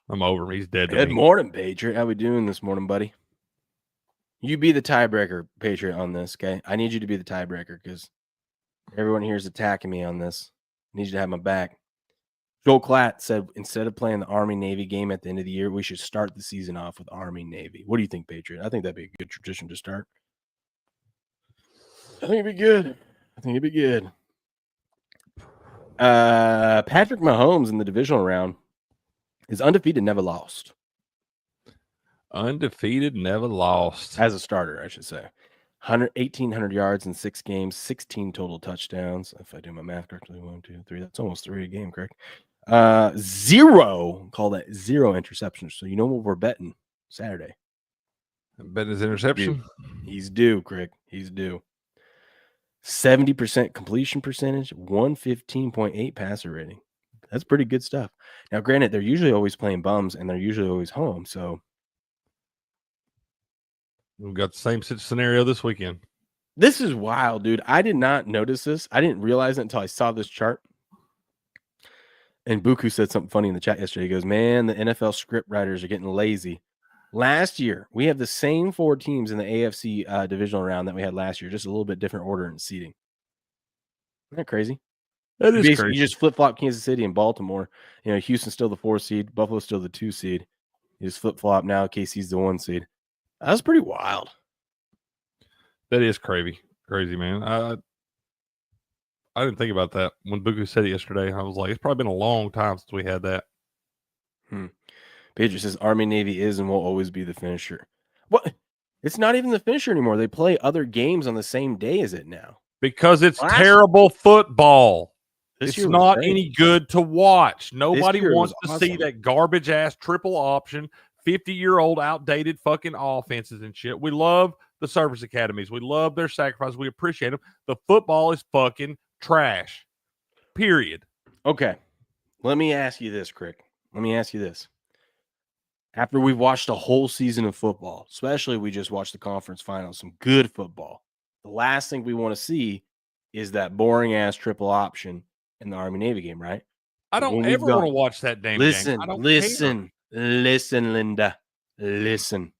I'm over him. He's dead. Good morning, Patriot. How we doing this morning, buddy? You be the tiebreaker, Patriot, on this, okay? I need you to be the tiebreaker because everyone here is attacking me on this. I need you to have my back. Joel Klatt said instead of playing the Army-Navy game at the end of the year, we should start the season off with Army-Navy. What do you think, Patriot? I think that'd be a good tradition to start. I think it'd be good. Patrick Mahomes in the divisional round is undefeated, never lost. Undefeated, never lost. As a starter, I should say. 1,800 yards in 6 games, 16 total touchdowns. If I do my math correctly, 1, 2, 3. That's almost 3 a game, correct? 0, call that 0 interceptions. So you know what we're betting Saturday. Bet his interception. He's due, Craig. He's due. 70% completion percentage, 115.8 passer rating. That's pretty good stuff. Now, granted, they're usually always playing bums and they're usually always home. So we've got the same scenario this weekend. This is wild, dude. I did not notice this. I didn't realize it until I saw this chart. And Buku said something funny in the chat yesterday. He goes, man, the NFL script writers are getting lazy. Last year, we have the same 4 teams in the AFC divisional round that we had last year, just a little bit different order in seeding. Isn't that crazy? That is crazy. You just flip-flop Kansas City and Baltimore. You know, Houston's still the 4 seed. Buffalo's still the 2 seed. You just flip-flop now. KC's the 1 seed. That was pretty wild. That is crazy, man. I didn't think about that when Buku said it yesterday. I was like, it's probably been a long time since we had that. Pedro says Army-Navy is and will always be the finisher. What? It's not even the finisher anymore. They play other games on the same day as it now. Because it's terrible football. It's not any good to watch. Nobody wants to see awesome. that garbage-ass triple option, 50-year-old outdated fucking offenses and shit. We love the service academies. We love their sacrifice. We appreciate them. The football is fucking trash. Period. Okay. Let me ask you this, Crick. After we've watched a whole season of football, especially we just watched the conference finals, some good football, the last thing we want to see is that boring-ass triple option in the Army-Navy game, right? I don't ever want to watch that damn game. Listen, Linda. Listen.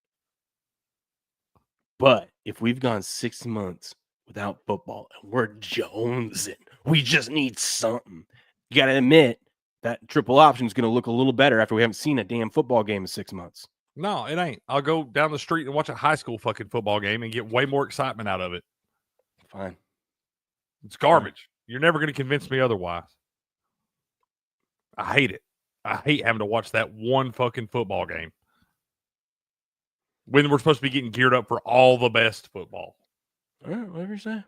But if we've gone 6 months without football and we're jonesing, we just need something. You got to admit that triple option is going to look a little better after we haven't seen a damn football game in 6 months. No, it ain't. I'll go down the street and watch a high school fucking football game and get way more excitement out of it. Fine. It's garbage. You're never going to convince me otherwise. I hate it. I hate having to watch that one fucking football game when we're supposed to be getting geared up for all the best football. All right, whatever you say.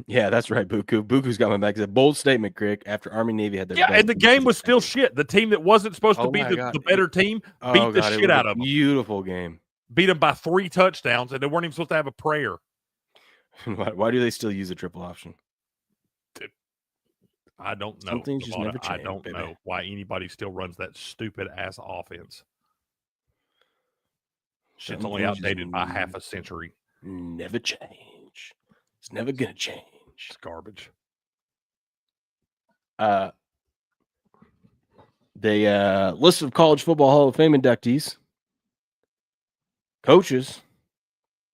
Yeah, that's right, Buku. Buku's got my back. It's a bold statement, Crick. After Army-Navy had their best and the game was still shit. The team that wasn't supposed to be the better team beat the shit out of them. Beautiful game. Beat them by 3 touchdowns, and they weren't even supposed to have a prayer. Why do they still use a triple option? I don't know. Some things just never change. I don't know why anybody still runs that stupid ass offense. Shit's only outdated by half a century. Never change. It's never gonna change. It's garbage. They list of College Football Hall of Fame inductees. Coaches.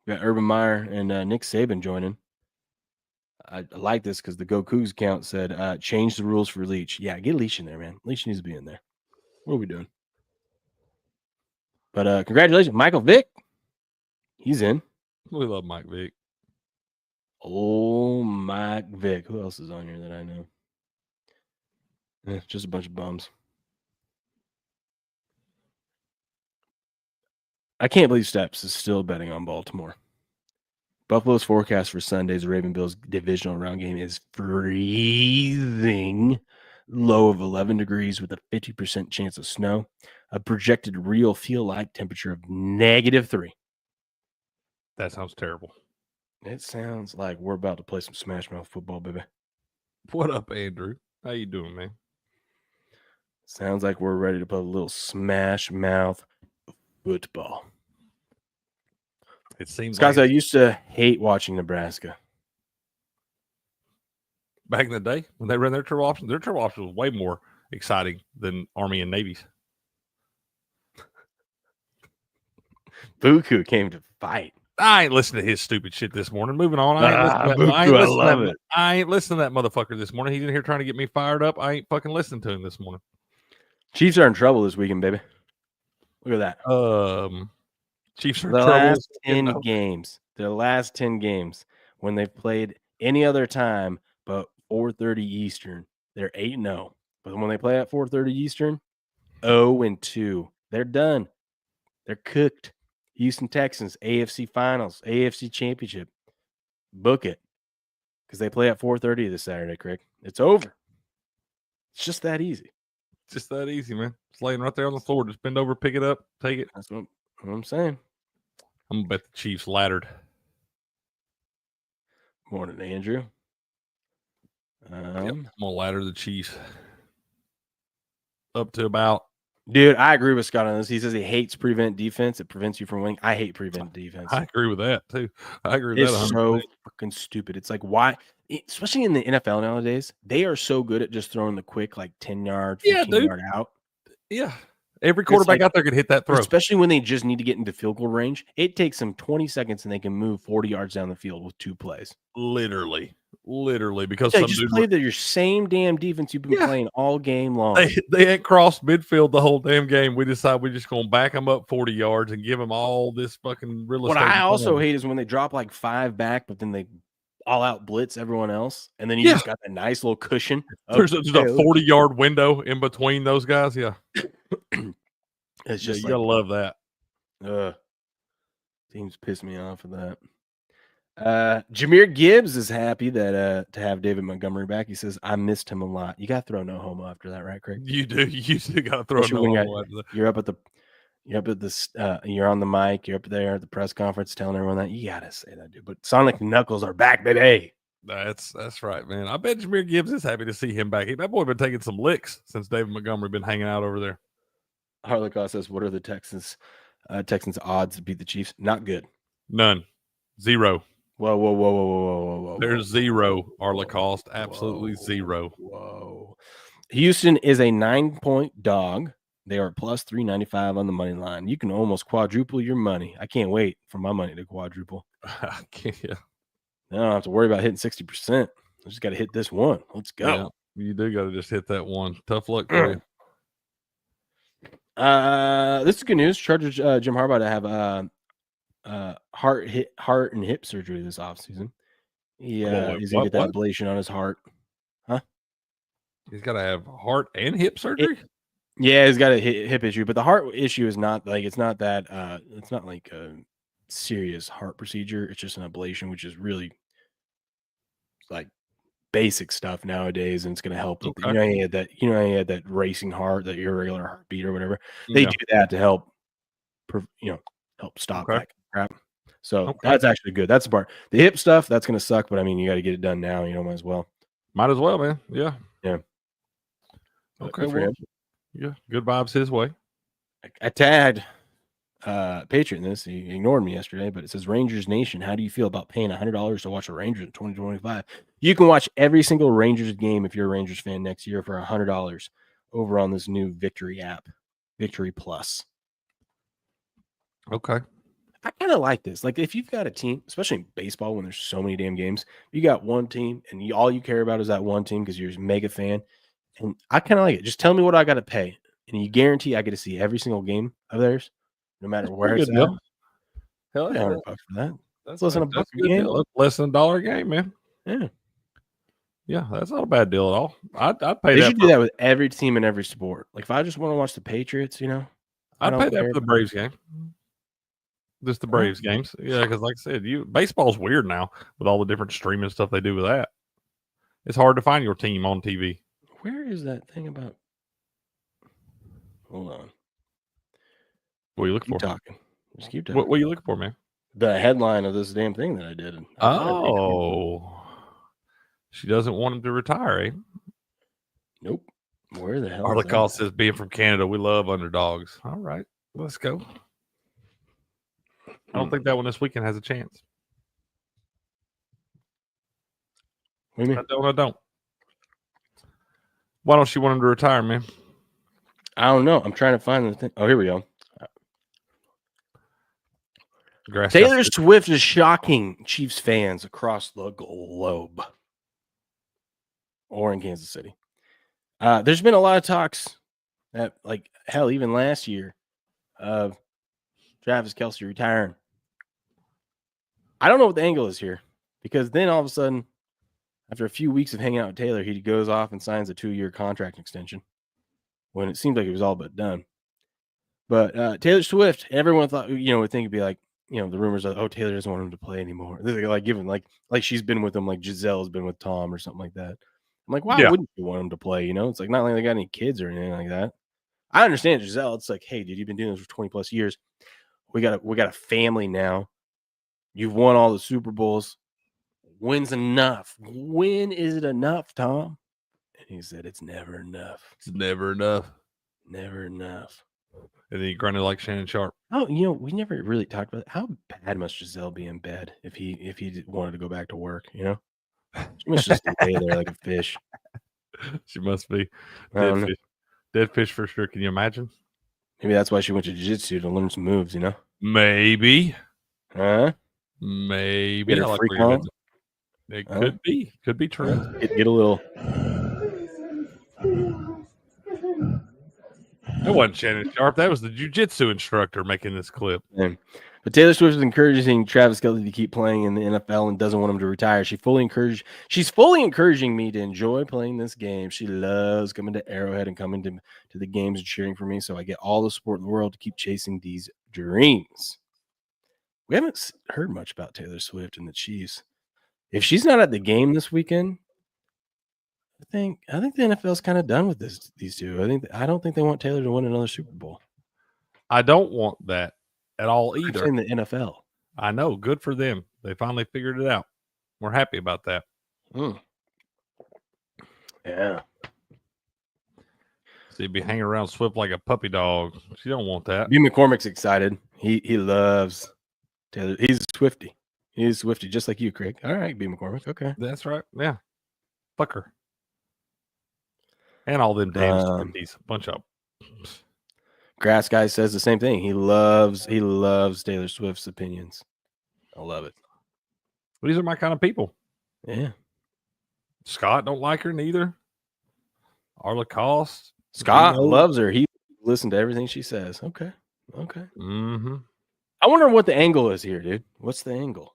We got Urban Meyer and Nick Saban joining. I like this because the Go Cougs account said change the rules for Leach. Yeah, get Leach in there, man. Leach needs to be in there. What are we doing? But congratulations, Michael Vick. He's in. We love Mike Vick. Oh, Mike Vick. Who else is on here that I know? Just a bunch of bums. I can't believe Steps is still betting on Baltimore. Buffalo's forecast for Sunday's Raven Bills divisional round game is freezing. Low of 11 degrees with a 50% chance of snow. A projected real feel-like temperature of -3. That sounds terrible. It sounds like we're about to play some Smash Mouth football, baby. What up, Andrew? How you doing, man? Sounds like we're ready to play a little Smash Mouth football. It seems guys, I used to hate watching Nebraska. Back in the day when they ran their triple option was way more exciting than Army and Navy's. Buku came to fight. I ain't listening to his stupid shit this morning. Moving on. I ain't listening to that motherfucker this morning. He's in here trying to get me fired up. I ain't fucking listening to him this morning. Chiefs are in trouble this weekend, baby. Look at that. Chiefs are in The trouble. last 10 games. Their last 10 games when they've played any other time but 4:30 Eastern, they're 8-0. But when they play at 4:30 Eastern, 0-2. They're done. They're cooked. Houston Texans, AFC Finals, AFC Championship. Book it. Because they play at 4:30 this Saturday, Craig. It's over. It's just that easy. Just that easy, man. It's laying right there on the floor. Just bend over, pick it up, take it. That's what I'm saying. I'm going to bet the Chiefs laddered. Morning, Andrew. I'm going to ladder the Chiefs up to about. Dude, I agree with Scott on this. He says he hates prevent defense. It prevents you from winning. I hate prevent defense. I agree with that, too. I agree with that. It's so fucking stupid. It's like, why? Especially in the NFL nowadays, they are so good at just throwing the quick, like 10-yard, 15-yard out. Yeah. Every quarterback out there could hit that throw. Especially when they just need to get into field goal range. It takes them 20 seconds and they can move 40 yards down the field with 2 plays. Literally. Because they just played your same damn defense you've been playing all game long. They ain't crossed midfield the whole damn game. We decide we're just going to back them up 40 yards and give them all this fucking real estate. What I also hate is when they drop like 5 back, but then they all out blitz everyone else. And then you just got that nice little cushion. There's a 40-yard window in between those guys. Yeah. It's just you gotta love that. Teams piss me off of that. Jahmyr Gibbs is happy that to have David Montgomery back. He says, I missed him a lot. You gotta throw no homo after that, right, Craig? You do gotta throw no homo after that. You're on the mic, you're up there at the press conference telling everyone that. You gotta say that, dude. But Sonic Knuckles are back, baby. That's right, man. I bet Jahmyr Gibbs is happy to see him back. That boy been taking some licks since David Montgomery been hanging out over there. Harlequin says, what are the Texans odds to beat the Chiefs? Not good. None. 0. Whoa. There's 0, Harlequin. Absolutely 0. Whoa. Houston is a 9-point dog. They are plus 395 on the money line. You can almost quadruple your money. I can't wait for my money to quadruple. I can't. I don't have to worry about hitting 60%. I just got to hit this one. Let's go. Yeah, you do got to just hit that one. Tough luck for you. This is good news. Chargers Jim Harbot to have heart and hip surgery this offseason. He's gonna get that ablation on his heart. Huh? He's got to have heart and hip surgery? He's got a hip issue, but the heart issue is not like it's not like a serious heart procedure. It's just an ablation, which is really like basic stuff nowadays, and it's going to help. Okay. He had that racing heart, that irregular heartbeat or whatever. They do that to help, help stop that crap. So that's actually good. That's the part. The hip stuff, that's going to suck, but I mean, you got to get it done now. Might as well. Might as well, man. Yeah. Okay. For him. Yeah. Good vibes his way. I tagged Patriot in this. He ignored me yesterday, but it says Rangers Nation. How do you feel about paying $100 to watch the Rangers in 2025? You can watch every single Rangers game if you're a Rangers fan next year for $100 over on this new Victory app, Victory Plus. Okay. I kind of like this. Like if you've got a team, especially in baseball when there's so many damn games, you got one team and all you care about is that one team because you're a mega fan. And I kind of like it. Just tell me what I got to pay. And you guarantee I get to see every single game of theirs, no matter where it's at. Hell yeah. $100 for that. That's less than $1 a game. Less than $1 a game, man. Yeah. Yeah, that's not a bad deal at all. I'd pay they that. Should do that with every team in every sport. Like if I just want to watch the Patriots, I'd pay that for the Braves game. Just the Braves games. Yeah, because like I said, baseball's weird now with all the different streaming stuff they do with that. It's hard to find your team on TV. Where is that thing about? Hold on. What are you looking for? Talking. Just keep talking. What are you looking for, man? The headline of this damn thing that I did. She doesn't want him to retire, eh? Nope. Where the hell? Arlecall says, being from Canada, we love underdogs. All right, let's go. I don't think that one this weekend has a chance. What do you mean? I don't. Why don't you want him to retire, man? I don't know. I'm trying to find the thing. Oh, here we go. Taylor Swift is shocking Chiefs fans across the globe or in Kansas City. There's been a lot of talks that, like, hell, even last year of Travis Kelce retiring. I don't know what the angle is here, because then all of a sudden, after a few weeks of hanging out with Taylor, he goes off and signs a 2-year contract extension when it seemed like it was all but done. But Taylor Swift, everyone thought, would think it'd be like, the rumors of, Taylor doesn't want him to play anymore. They're like giving like she's been with him, like Giselle has been with Tom or something like that. I'm like, why wouldn't you want him to play? It's like not like they got any kids or anything like that. I understand Giselle. It's like, hey, dude, you've been doing this for 20 plus years. We got a family now. You've won all the Super Bowls. When's enough? When is it enough, Tom? And he said, it's never enough. It's never enough. Never enough. And then he grunted like Shannon Sharp. Oh, we never really talked about it. How bad must Giselle be in bed if he wanted to go back to work? She must just lay there like a fish. She must be Dead fish. Dead fish for sure. Can you imagine? Maybe that's why she went to jiu-jitsu to learn some moves. Maybe. Huh? Maybe. Get her freak on. It could be. Could be true. Get a little. That wasn't Shannon Sharp. That was the jiu-jitsu instructor making this clip. Yeah. But Taylor Swift is encouraging Travis Kelce to keep playing in the NFL and doesn't want him to retire. She's fully encouraging me to enjoy playing this game. She loves coming to Arrowhead and coming to the games and cheering for me. So I get all the support in the world to keep chasing these dreams. We haven't heard much about Taylor Swift and the Chiefs. If she's not at the game this weekend, I think the NFL's kind of done with these two. I don't think they want Taylor to win another Super Bowl. I don't want that at all either. In the NFL. I know. Good for them. They finally figured it out. We're happy about that. Yeah. So you'd be hanging around Swift like a puppy dog. She don't want that. B. McCormick's excited. He loves Taylor. He's a Swiftie. He's Swiftie, just like you, Craig. All right, B. McCormick. Okay. That's right. Yeah. Fuck her. And all them damn Swifties. Bunch of Grass Guy says the same thing. He loves Taylor Swift's opinions. I love it. These are my kind of people. Yeah. Scott don't like her neither. Arla Cost. Scott loves her. He listened to everything she says. Okay. Mm-hmm. I wonder what the angle is here, dude. What's the angle?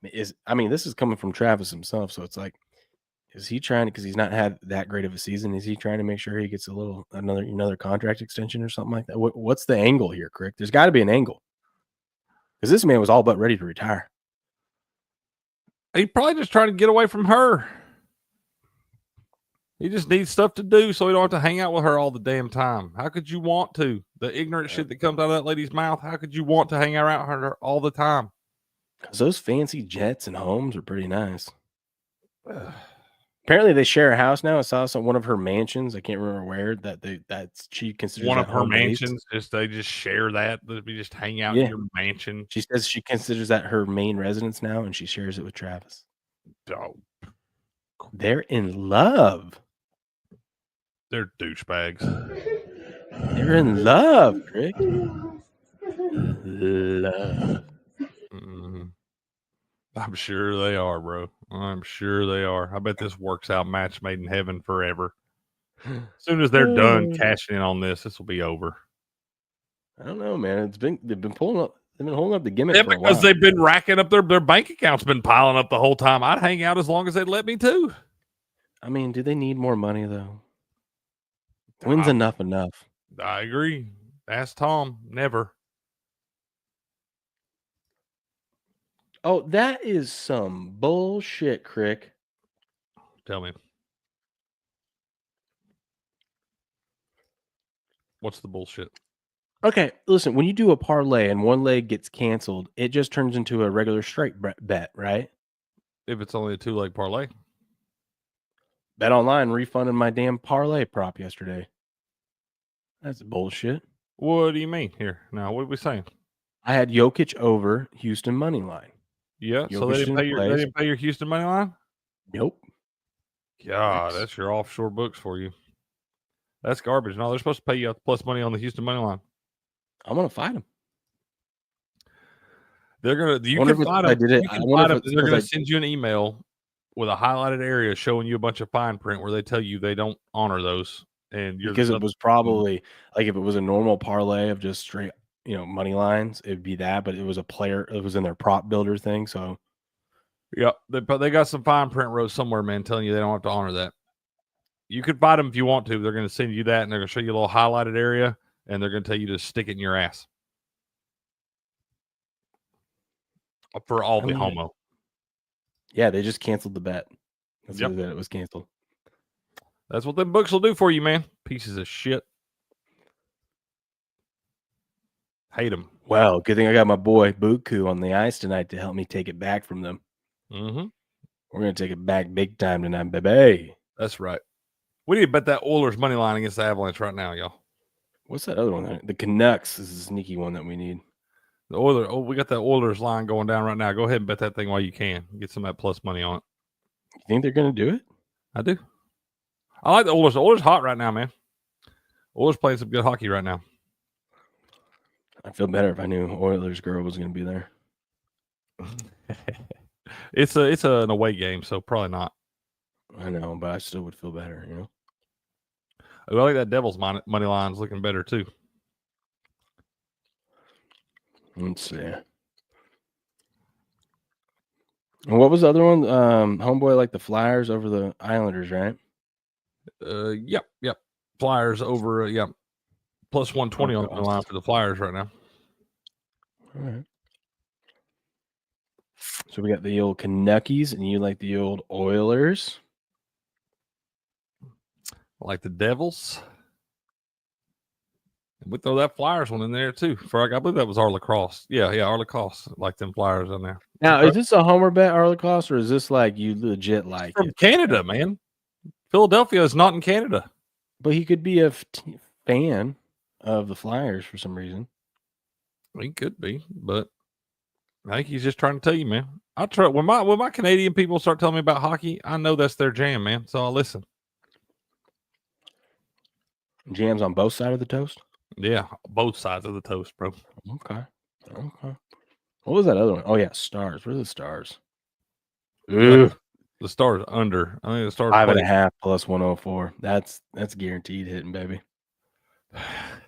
This is coming from Travis himself, so it's like, is he trying to, because he's not had that great of a season, is he trying to make sure he gets another contract extension or something like that? What's the angle here, Crick? There's got to be an angle, because this man was all but ready to retire. He probably just trying to get away from her. He just needs stuff to do so he don't have to hang out with her all the damn time. How could you want to? The ignorant shit that comes out of that lady's mouth, how could you want to hang around her all the time? Because those fancy jets and homes are pretty nice. Apparently they share a house now. I saw one of her mansions. I can't remember where she considers one of her mansions. They just share that. We just hang out in your mansion. She says she considers that her main residence now, and she shares it with Travis. Oh. They're in love. They're douchebags. They're in love, Rick. Love. Mm-hmm. I'm sure they are, bro. I'm sure they are. I bet this works out match made in heaven forever. As soon as they're done cashing in on this will be over. I don't know, man. They've been holding up the gimmick for a while. Because they've been racking up their bank accounts been piling up the whole time. I'd hang out as long as they'd let me too. I mean, do they need more money though? When's enough? I agree. Ask Tom. Never. Oh, that is some bullshit, Crick. Tell me. What's the bullshit? Okay, listen, when you do a parlay and one leg gets canceled, it just turns into a regular straight bet, right? If it's only a 2-leg parlay. Bet Online refunded my damn parlay prop yesterday. That's bullshit. What do you mean here? Now, what are we saying? I had Jokic over Houston money line. Yeah, Jokic, so they didn't pay your Houston money line? Nope. God, that's your offshore books for you. That's garbage. No, they're supposed to pay you plus money on the Houston money line. I'm going to fight them. They're gonna. You wonder can if it's find 'cause I them. did it. You I can wonder find if them. it's And they're 'cause gonna I send you an email with a highlighted area showing you a bunch of fine print where they tell you they don't honor those. And you're because it was probably like if it was a normal parlay of just straight, money lines, it'd be that. But it was a player. It was in their prop builder thing. So yeah, they got some fine print wrote somewhere, man, telling you they don't have to honor that. You could buy them if you want to. They're going to send you that, and they're going to show you a little highlighted area, and they're going to tell you to stick it in your ass for all the homo. Yeah, they just canceled the bet. That's Yep. what it was canceled. That's what them books will do for you, man. Pieces of shit. Hate them. Well, good thing I got my boy Buku on the ice tonight to help me take it back from them. Mm-hmm. We're gonna take it back big time tonight, baby. That's right. We need to bet that Oilers money line against the Avalanche right now, y'all. What's that other one? The Canucks is a sneaky one that we need. The Oilers. Oh, we got that Oilers line going down right now. Go ahead and bet that thing while you can. Get some of that plus money on it. You think they're gonna do it? I do. I like the Oilers. The Oilers hot right now, man. Oilers playing some good hockey right now. I'd feel better if I knew Oilers girl was gonna be there. It's an away game, so probably not. I know, but I still would feel better, I like that Devils money line's looking better too. Let's see. And what was the other one? Homeboy like the Flyers over the Islanders, right? Yep. Flyers over, plus 120 on the line for the Flyers right now. All right. So we got the old Canuckies, and you like the old Oilers. I like the Devils. And we throw that Flyers one in there too. I believe that was our lacrosse. Yeah, our lacrosse. Like them Flyers in there. Now, is this a homer bet, our lacrosse, or is this like you legit like From it? Canada, man. Philadelphia is not in Canada. But he could be a fan of the Flyers for some reason. He could be, but I think he's just trying to tell you, man. I try when my Canadian people start telling me about hockey, I know that's their jam, man. So I'll listen. Jams on both sides of the toast? Yeah, both sides of the toast, bro. Okay. What was that other one? Oh, yeah, Stars. Where are the Stars? Ugh. The Stars under. I think the Stars 5.5 plus 104. That's guaranteed hitting, baby.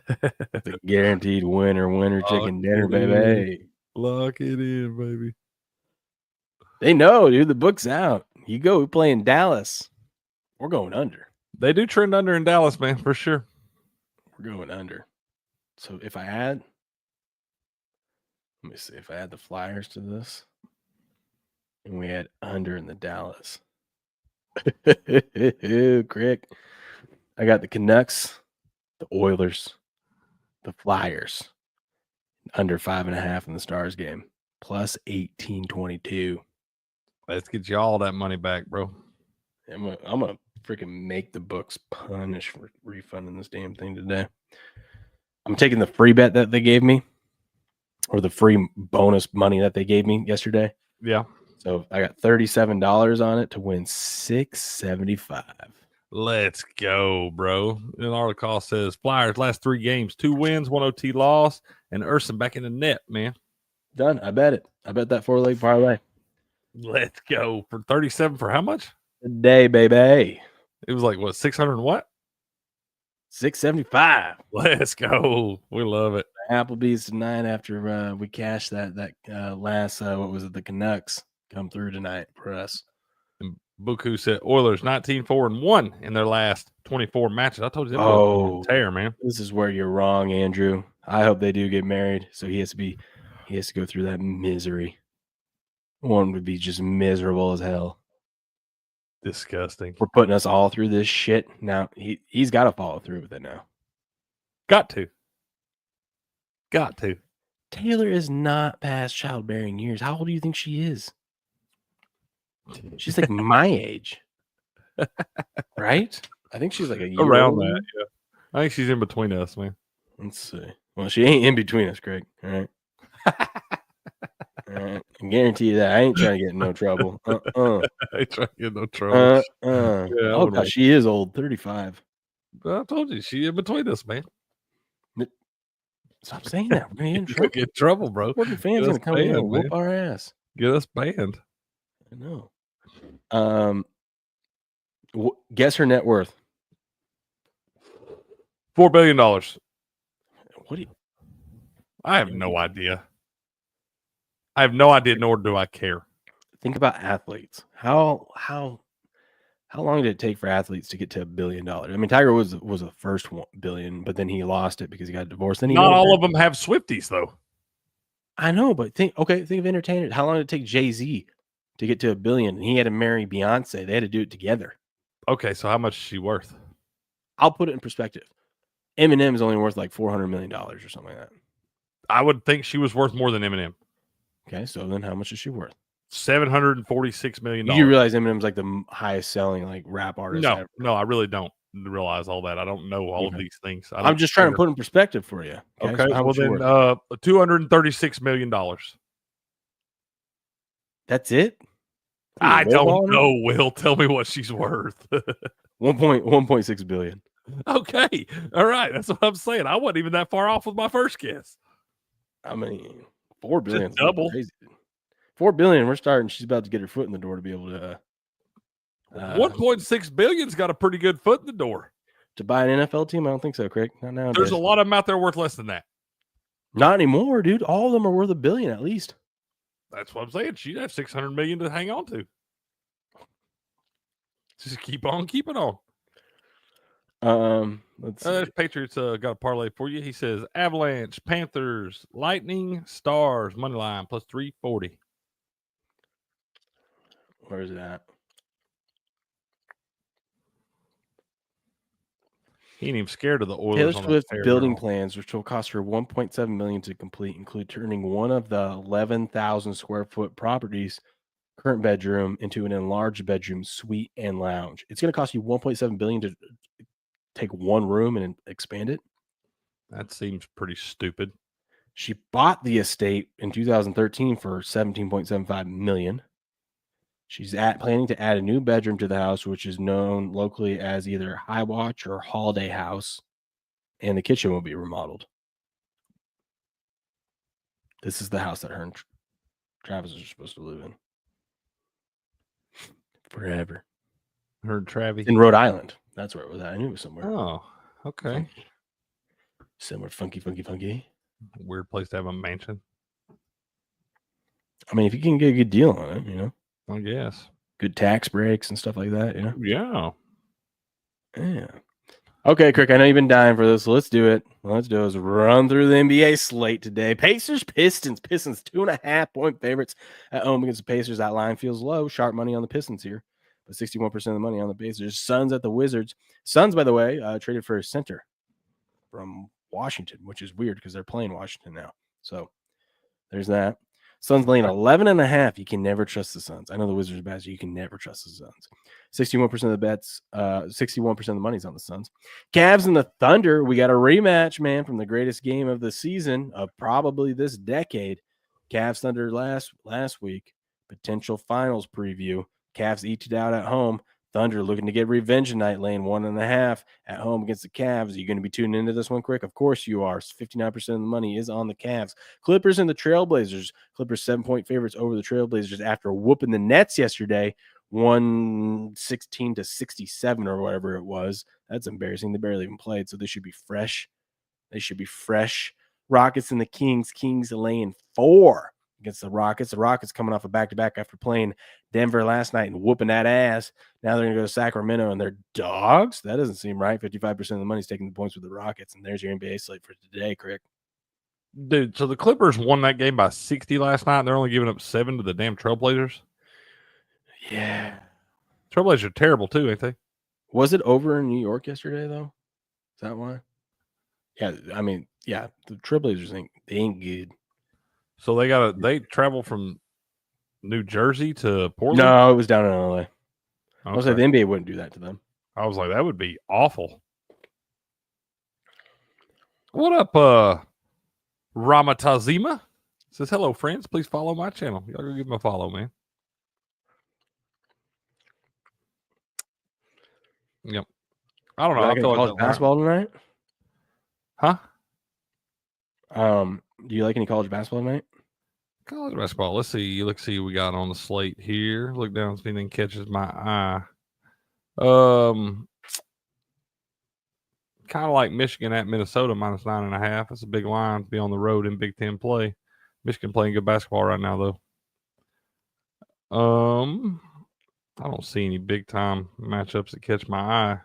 The guaranteed winner chicken dinner, baby. Lock it in, baby. They know, dude. The book's out. You go. We play in Dallas. We're going under. They do trend under in Dallas, man, for sure. We're going under. So if I add, let me see. If I add the Flyers to this, and we add under in the Dallas. Crick. I got the Canucks, the Oilers, the Flyers, under 5.5 in the Stars game, plus 1822. Let's get you all that money back, bro. I'm gonna freaking make the books punish for refunding this damn thing today. I'm taking the free bet that they gave me, or the free bonus money that they gave me yesterday. Yeah. So I got $37 on it to win $675. Let's go, bro. And our call says Flyers last 3 games, 2 wins, 1 OT loss, and Urson back in the net, man. Done. I bet it. I bet that 4-leg parlay. Let's go for 37 for how much? Today, baby. It was like what 600 and what? 675. Let's go. We love it. Applebee's tonight after we cashed that last what was it, the Canucks come through tonight for us. And Buku said Oilers 19-4-1 in their last 24 matches. I told you that was a tear, man. This is where you're wrong, Andrew. I hope they do get married, so he has to go through that misery. One would be just miserable as hell. Disgusting. We're putting us all through this shit. Now he's got to follow through with it now. Got to. Taylor is not past childbearing years. How old do you think she is? She's like my age. Right? I think she's like a year around older. that, yeah. I think she's in between us, man. Let's see. Well, she ain't in between us, Craig. All right. All right. I guarantee you that. I ain't trying to get in no trouble. I ain't trying to get no trouble. Yeah, oh, God, she is old, 35. I told you, she in between us, man. Stop saying that. We're gonna get in You're trouble. gonna get in trouble, bro. Working fans gonna come in here and whoop our ass. Get us banned. I know. Guess her net worth. $4 billion. What do you? I have no idea. I have no idea, nor do I care. Think about athletes. How long did it take for athletes to get to $1 billion? I mean, Tiger was the first $1 billion, but then he lost it because he got divorced. Then Not all of them have Swifties, though. I know, but think of entertainers. How long did it take Jay-Z to get to $1 billion? And he had to marry Beyonce. They had to do it together. Okay, so how much is she worth? I'll put it in perspective. Eminem is only worth like $400 million or something like that. I would think she was worth more than Eminem. Okay, so then how much is she worth? $746 million. You realize Eminem's like the highest selling like rap artist ever. No, I really don't realize all that. I don't know all of these things. I'm just trying to put in perspective for you. Okay, so well then $236 million. That's it? I don't know, Will. Tell me what she's worth. 1.6 billion. Okay. All right. That's what I'm saying. I wasn't even that far off with my first guess. I mean, 4 billion. Double. Crazy. 4 billion. We're starting. She's about to get her foot in the door to be able to. 1.6 billion's got a pretty good foot in the door. To buy an NFL team? I don't think so, Craig. Not nowadays. There's a lot of them out there worth less than that. Not anymore, dude. All of them are worth $1 billion at least. That's what I'm saying. She'd have $600 million to hang on to. Just keep on keeping on. Let's see. Patriots got a parlay for you. He says Avalanche, Panthers, Lightning, Stars, money line plus 340. Where is it at? He ain't even scared of the Oilers. Taylor Swift building plans, which will cost her $1.7 million to complete, include turning one of the 11,000 square foot properties current bedroom into an enlarged bedroom, suite, and lounge. It's going to cost you $1.7 billion to take one room and expand it. That seems pretty stupid. She bought the estate in 2013 for $17.75 million. She's planning to add a new bedroom to the house, which is known locally as either High Watch or Holiday House, and the kitchen will be remodeled. This is the house that her and Travis are supposed to live in forever. Her and Travis in Rhode Island. That's where it was at. I knew it was somewhere. Oh, okay. Somewhere funky. Weird place to have a mansion. I mean, if you can get a good deal on it, you know. I guess. Good tax breaks and stuff like that, you know? Yeah. Okay, Crick, I know you've been dying for this, so let's do it. Let's run through the NBA slate today. Pacers, Pistons. Pistons, 2.5-point favorites at home against the Pacers. That line feels low. Sharp money on the Pistons here, but 61% of the money on the Pacers. Suns at the Wizards. Suns, by the way, traded for a center from Washington, which is weird because they're playing Washington now. So there's that. Suns laying 11.5. You can never trust the Suns. I know the Wizards are bad, so you can never trust the Suns. 61% of the bets, 61% of the money's on the Suns. Cavs and the Thunder. We got a rematch, man, from the greatest game of the season of probably this decade. Cavs Thunder last week. Potential finals preview. Cavs eked it out at home. Thunder looking to get revenge tonight, laying 1.5 at home against the Cavs. Are you going to be tuning into this one quick? Of course you are. 59% of the money is on the Cavs. Clippers and the Trailblazers. Clippers 7-point favorites over the Trailblazers after whooping the Nets yesterday, 116-67 or whatever it was. That's embarrassing. They barely even played, so they should be fresh. Rockets and the Kings. Kings laying 4 against the Rockets. The Rockets coming off a back-to-back after playing Denver last night and whooping that ass. Now they're going to go to Sacramento and they're dogs. That doesn't seem right. 55% of the money's taking the points with the Rockets. And there's your NBA slate for today, Crick. Dude, so the Clippers won that game by 60 last night, and they're only giving up 7 to the damn Trailblazers? Yeah. Trailblazers are terrible, too, ain't they? Was it over in New York yesterday, though? Is that why? Yeah, I mean, yeah, the Trailblazers ain't good. So they travel from New Jersey to Portland? No, it was down in LA. Okay. I was like, the NBA wouldn't do that to them. I was like, that would be awful. What up, Ramatazima? Says, hello, friends. Please follow my channel. Y'all go give him a follow, man. Yep. I don't know. I feel like basketball tonight? Huh? Do you like any college basketball tonight? College basketball. Let's see. Let's see what we got on the slate here. Look down, see if anything catches my eye. Kind of like Michigan at Minnesota -9.5. That's a big line to be on the road in Big Ten play. Michigan playing good basketball right now, though. I don't see any big time matchups that catch my eye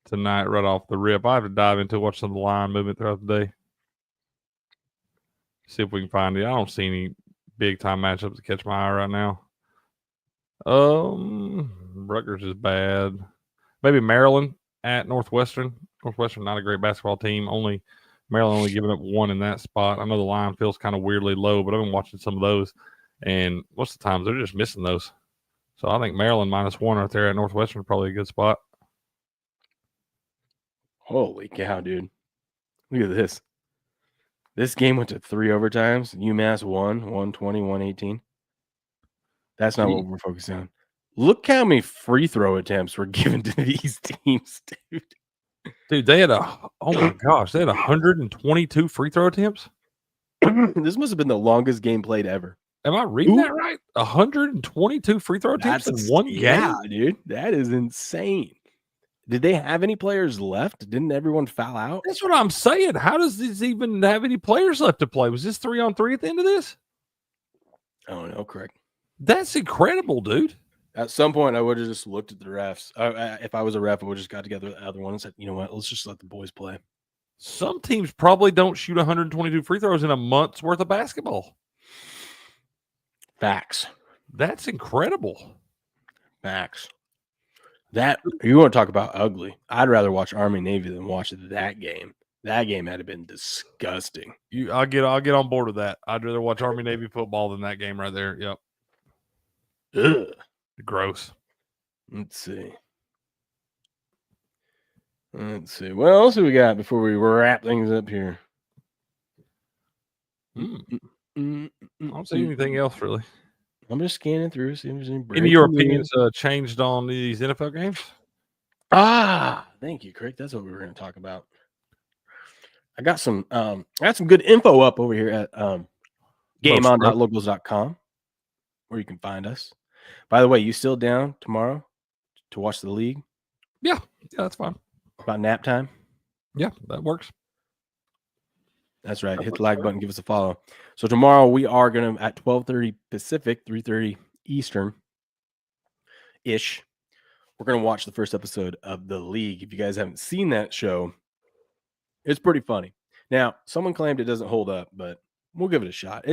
tonight right off the rip. I have to dive into watch some of the line movement throughout the day. See if we can find it. I don't see any big time matchups that catch my eye right now. Rutgers is bad. Maybe Maryland at Northwestern. Northwestern not a great basketball team. Maryland only giving up 1 in that spot. I know the line feels kind of weirdly low, but I've been watching some of those, and most of the times they're just missing those. So I think Maryland -1 right there at Northwestern is probably a good spot. Holy cow, dude! Look at this. This game went to 3 overtimes. UMass won 120, 118. That's not what we're focusing on. Look how many free throw attempts were given to these teams, dude. Dude, they had oh my gosh, they had 122 free throw attempts. This must have been the longest game played ever. Am I reading that right? 122 free throw attempts in one game? Yeah, dude. That is insane. Did they have any players left? Didn't everyone foul out? That's what I'm saying. How does this even have any players left to play? Was this 3-on-3 at the end of this? I don't know, correct. That's incredible, dude. At some point, I would have just looked at the refs. If I was a ref, I would have just got together with the other one and said, you know what, let's just let the boys play. Some teams probably don't shoot 122 free throws in a month's worth of basketball. Facts. That's incredible. Facts. That you want to talk about ugly? I'd rather watch Army Navy than watch that game. That game had been disgusting. I'll get on board with that. I'd rather watch Army Navy football than that game right there. Yep. Ugh. Gross. Let's see. What else do we got before we wrap things up here? I don't see anything else really. I'm just scanning through, see if there's any. Any of your opinions changed on these NFL games? Thank you, Craig. That's what we were going to talk about. I got some good info up over here at gameon.locals.com where you can find us. By the way, you still down tomorrow to watch the league? Yeah, that's fine. About nap time? Yeah, that works. That's right. Hit the like button, give us a follow. So tomorrow we are going to, at 12:30 Pacific, 3:30 Eastern ish, we're going to watch the first episode of The League. If you guys haven't seen that show, it's pretty funny. Now, someone claimed it doesn't hold up, but we'll give it a shot.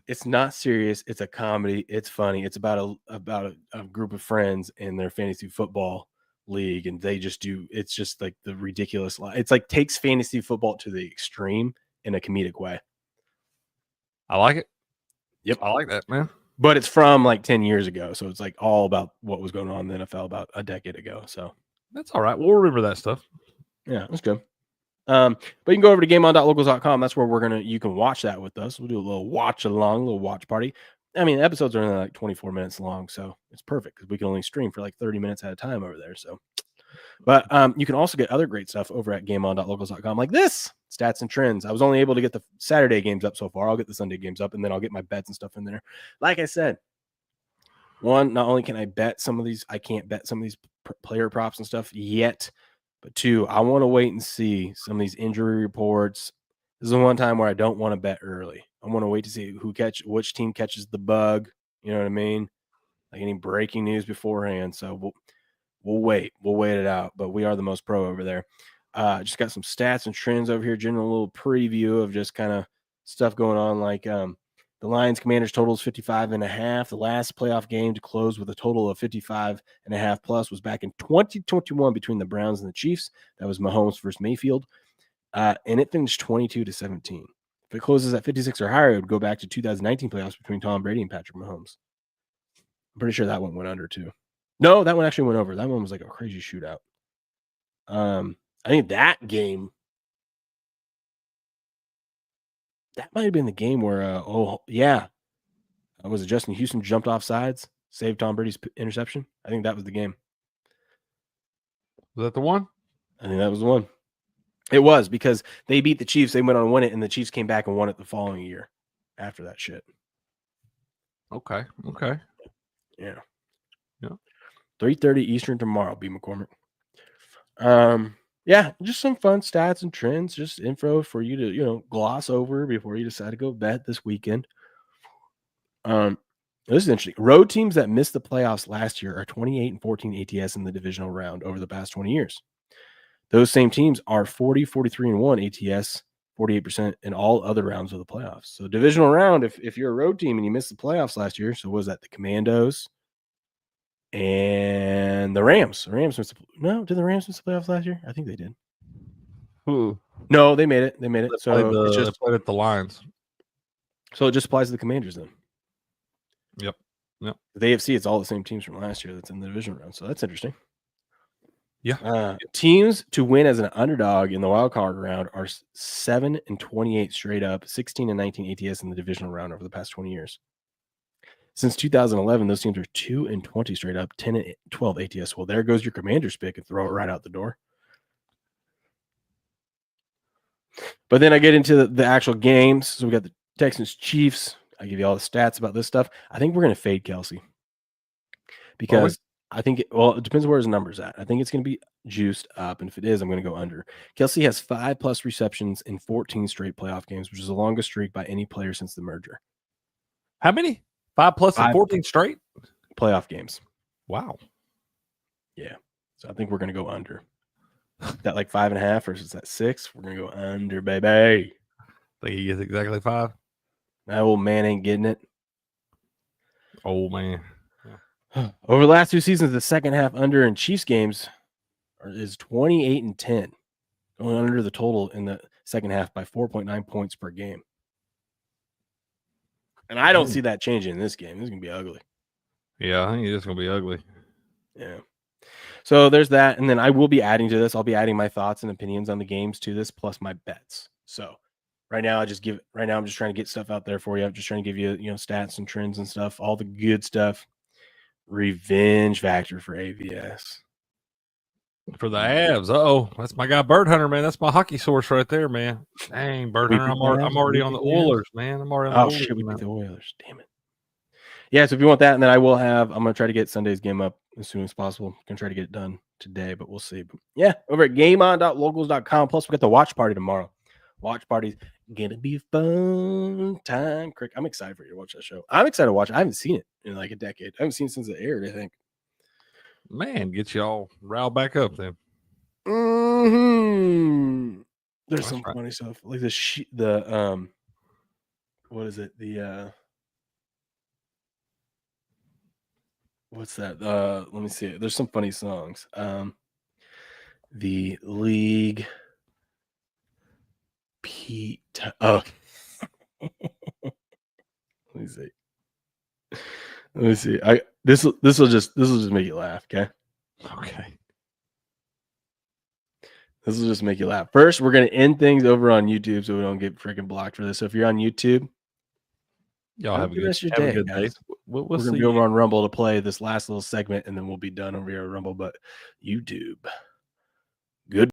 It's not serious. It's a comedy. It's funny. It's about a group of friends in their fantasy football league, and they just do. It's just like the ridiculous. It's like takes fantasy football to the extreme in a comedic way. I like it. Yep, I like that, man. But it's from like 10 years ago, so it's like all about what was going on in the NFL about a decade ago. So that's all right. We'll remember that stuff. Yeah, that's good. But you can go over to gameon.locals.com. That's where you can watch that with us. We'll do a little watch along, a little watch party. I mean, episodes are only like 24 minutes long, so it's perfect because we can only stream for like 30 minutes at a time over there. So, but you can also get other great stuff over at gameon.locals.com like this, stats and trends. I was only able to get the Saturday games up so far. I'll get the Sunday games up, and then I'll get my bets and stuff in there. Like I said, not only can I bet some of these, I can't bet some of these player props and stuff yet. But 2, I want to wait and see some of these injury reports. This is the one time where I don't want to bet early. I want to wait to see which team catches the bug. You know what I mean? Like any breaking news beforehand. So we'll wait. We'll wait it out. But we are the most pro over there. Just got some stats and trends over here. General little preview of just kind of stuff going on. Like the Lions Commanders total is 55.5. The last playoff game to close with a total of 55.5 plus was back in 2021 between the Browns and the Chiefs. That was Mahomes versus Mayfield. And it finished 22-17. If it closes at 56 or higher, it would go back to 2019 playoffs between Tom Brady and Patrick Mahomes. I'm pretty sure that one went under too. No, that one actually went over. That one was like a crazy shootout. I think that game, that might have been the game where, was it Justin Houston jumped off sides, saved Tom Brady's interception? I think that was the game. Was that the one? I think that was the one. It was because they beat the Chiefs. They went on to win it, and the Chiefs came back and won it the following year after that shit. Okay. Yeah. 3:30 Eastern tomorrow, B. McCormick. Yeah, just some fun stats and trends, just info for you to, gloss over before you decide to go bet this weekend. This is interesting. Road teams that missed the playoffs last year are 28-14 ATS in the divisional round over the past 20 years. Those same teams are 40-43-1 ATS, 48% in all other rounds of the playoffs. So divisional round, if you're a road team and you missed the playoffs last year, so was that the Commandos and the Rams? The Rams missed did the Rams miss the playoffs last year? I think they did. No, they made it. So it's just played at the Lions. So it just applies to the Commanders then. Yep. The AFC, it's all the same teams from last year that's in the division round. So that's interesting. Yeah. Teams to win as an underdog in the wild card round are 7-28 straight up, 16-19 ATS in the divisional round over the past 20 years. Since 2011, those teams are 2-20 straight up, 10-12 ATS. Well, there goes your Commanders pick and throw it right out the door. But then I get into the actual games. So we got the Texans Chiefs. I give you all the stats about this stuff. I think we're going to fade Kelce because I think it depends where his number's at. I think it's going to be juiced up, and if it is, I'm going to go under. Kelce has 5+ receptions in 14 straight playoff games, which is the longest streak by any player since the merger. How many? 5+ in 14 straight playoff games. Wow. Yeah. So I think we're going to go under. That like 5.5 versus that 6. We're going to go under, baby. Think he gets exactly 5? That old man ain't getting it. Old man. Yeah. Over the last 2 seasons, the second half under in Chiefs games is 28-10, going under the total in the second half by 4.9 points per game. And I don't see that changing in this game. This is going to be ugly. Yeah, I think it's going to be ugly. Yeah. So there's that. And then I will be adding to this. I'll be adding my thoughts and opinions on the games to this, plus my bets. So right now, I'm just trying to get stuff out there for you. I'm just trying to give you, stats and trends and stuff, all the good stuff. Revenge factor for AVS. For the Avs. That's my guy Bird Hunter, man. That's my hockey source right there, man. Dang, Bird Hunter. I'm already on the Oilers, man. I'm already on the Oilers. Shit, we beat the Oilers. Damn it. Yeah, so if you want that, and then I'm going to try to get Sunday's game up as soon as possible. I'm going to try to get it done today, but we'll see. But yeah, over at gameon.locals.com. Plus, we got the watch party tomorrow. Watch party's going to be a fun time. Crick, I'm excited for you to watch that show. I'm excited to watch it. I haven't seen it in like a decade. I haven't seen it since it aired, I think. Man, get you all riled back up then. Mm-hmm. There's some funny stuff. Like what is it? What's that? Let me see. There's some funny songs. The League Pete. Oh. Let me see. This will just make you laugh, okay? Okay. This will just make you laugh. First, we're gonna end things over on YouTube so we don't get freaking blocked for this. So if you're on YouTube, y'all have a good day. We're gonna be over on Rumble to play this last little segment, and then we'll be done over here on Rumble. But YouTube.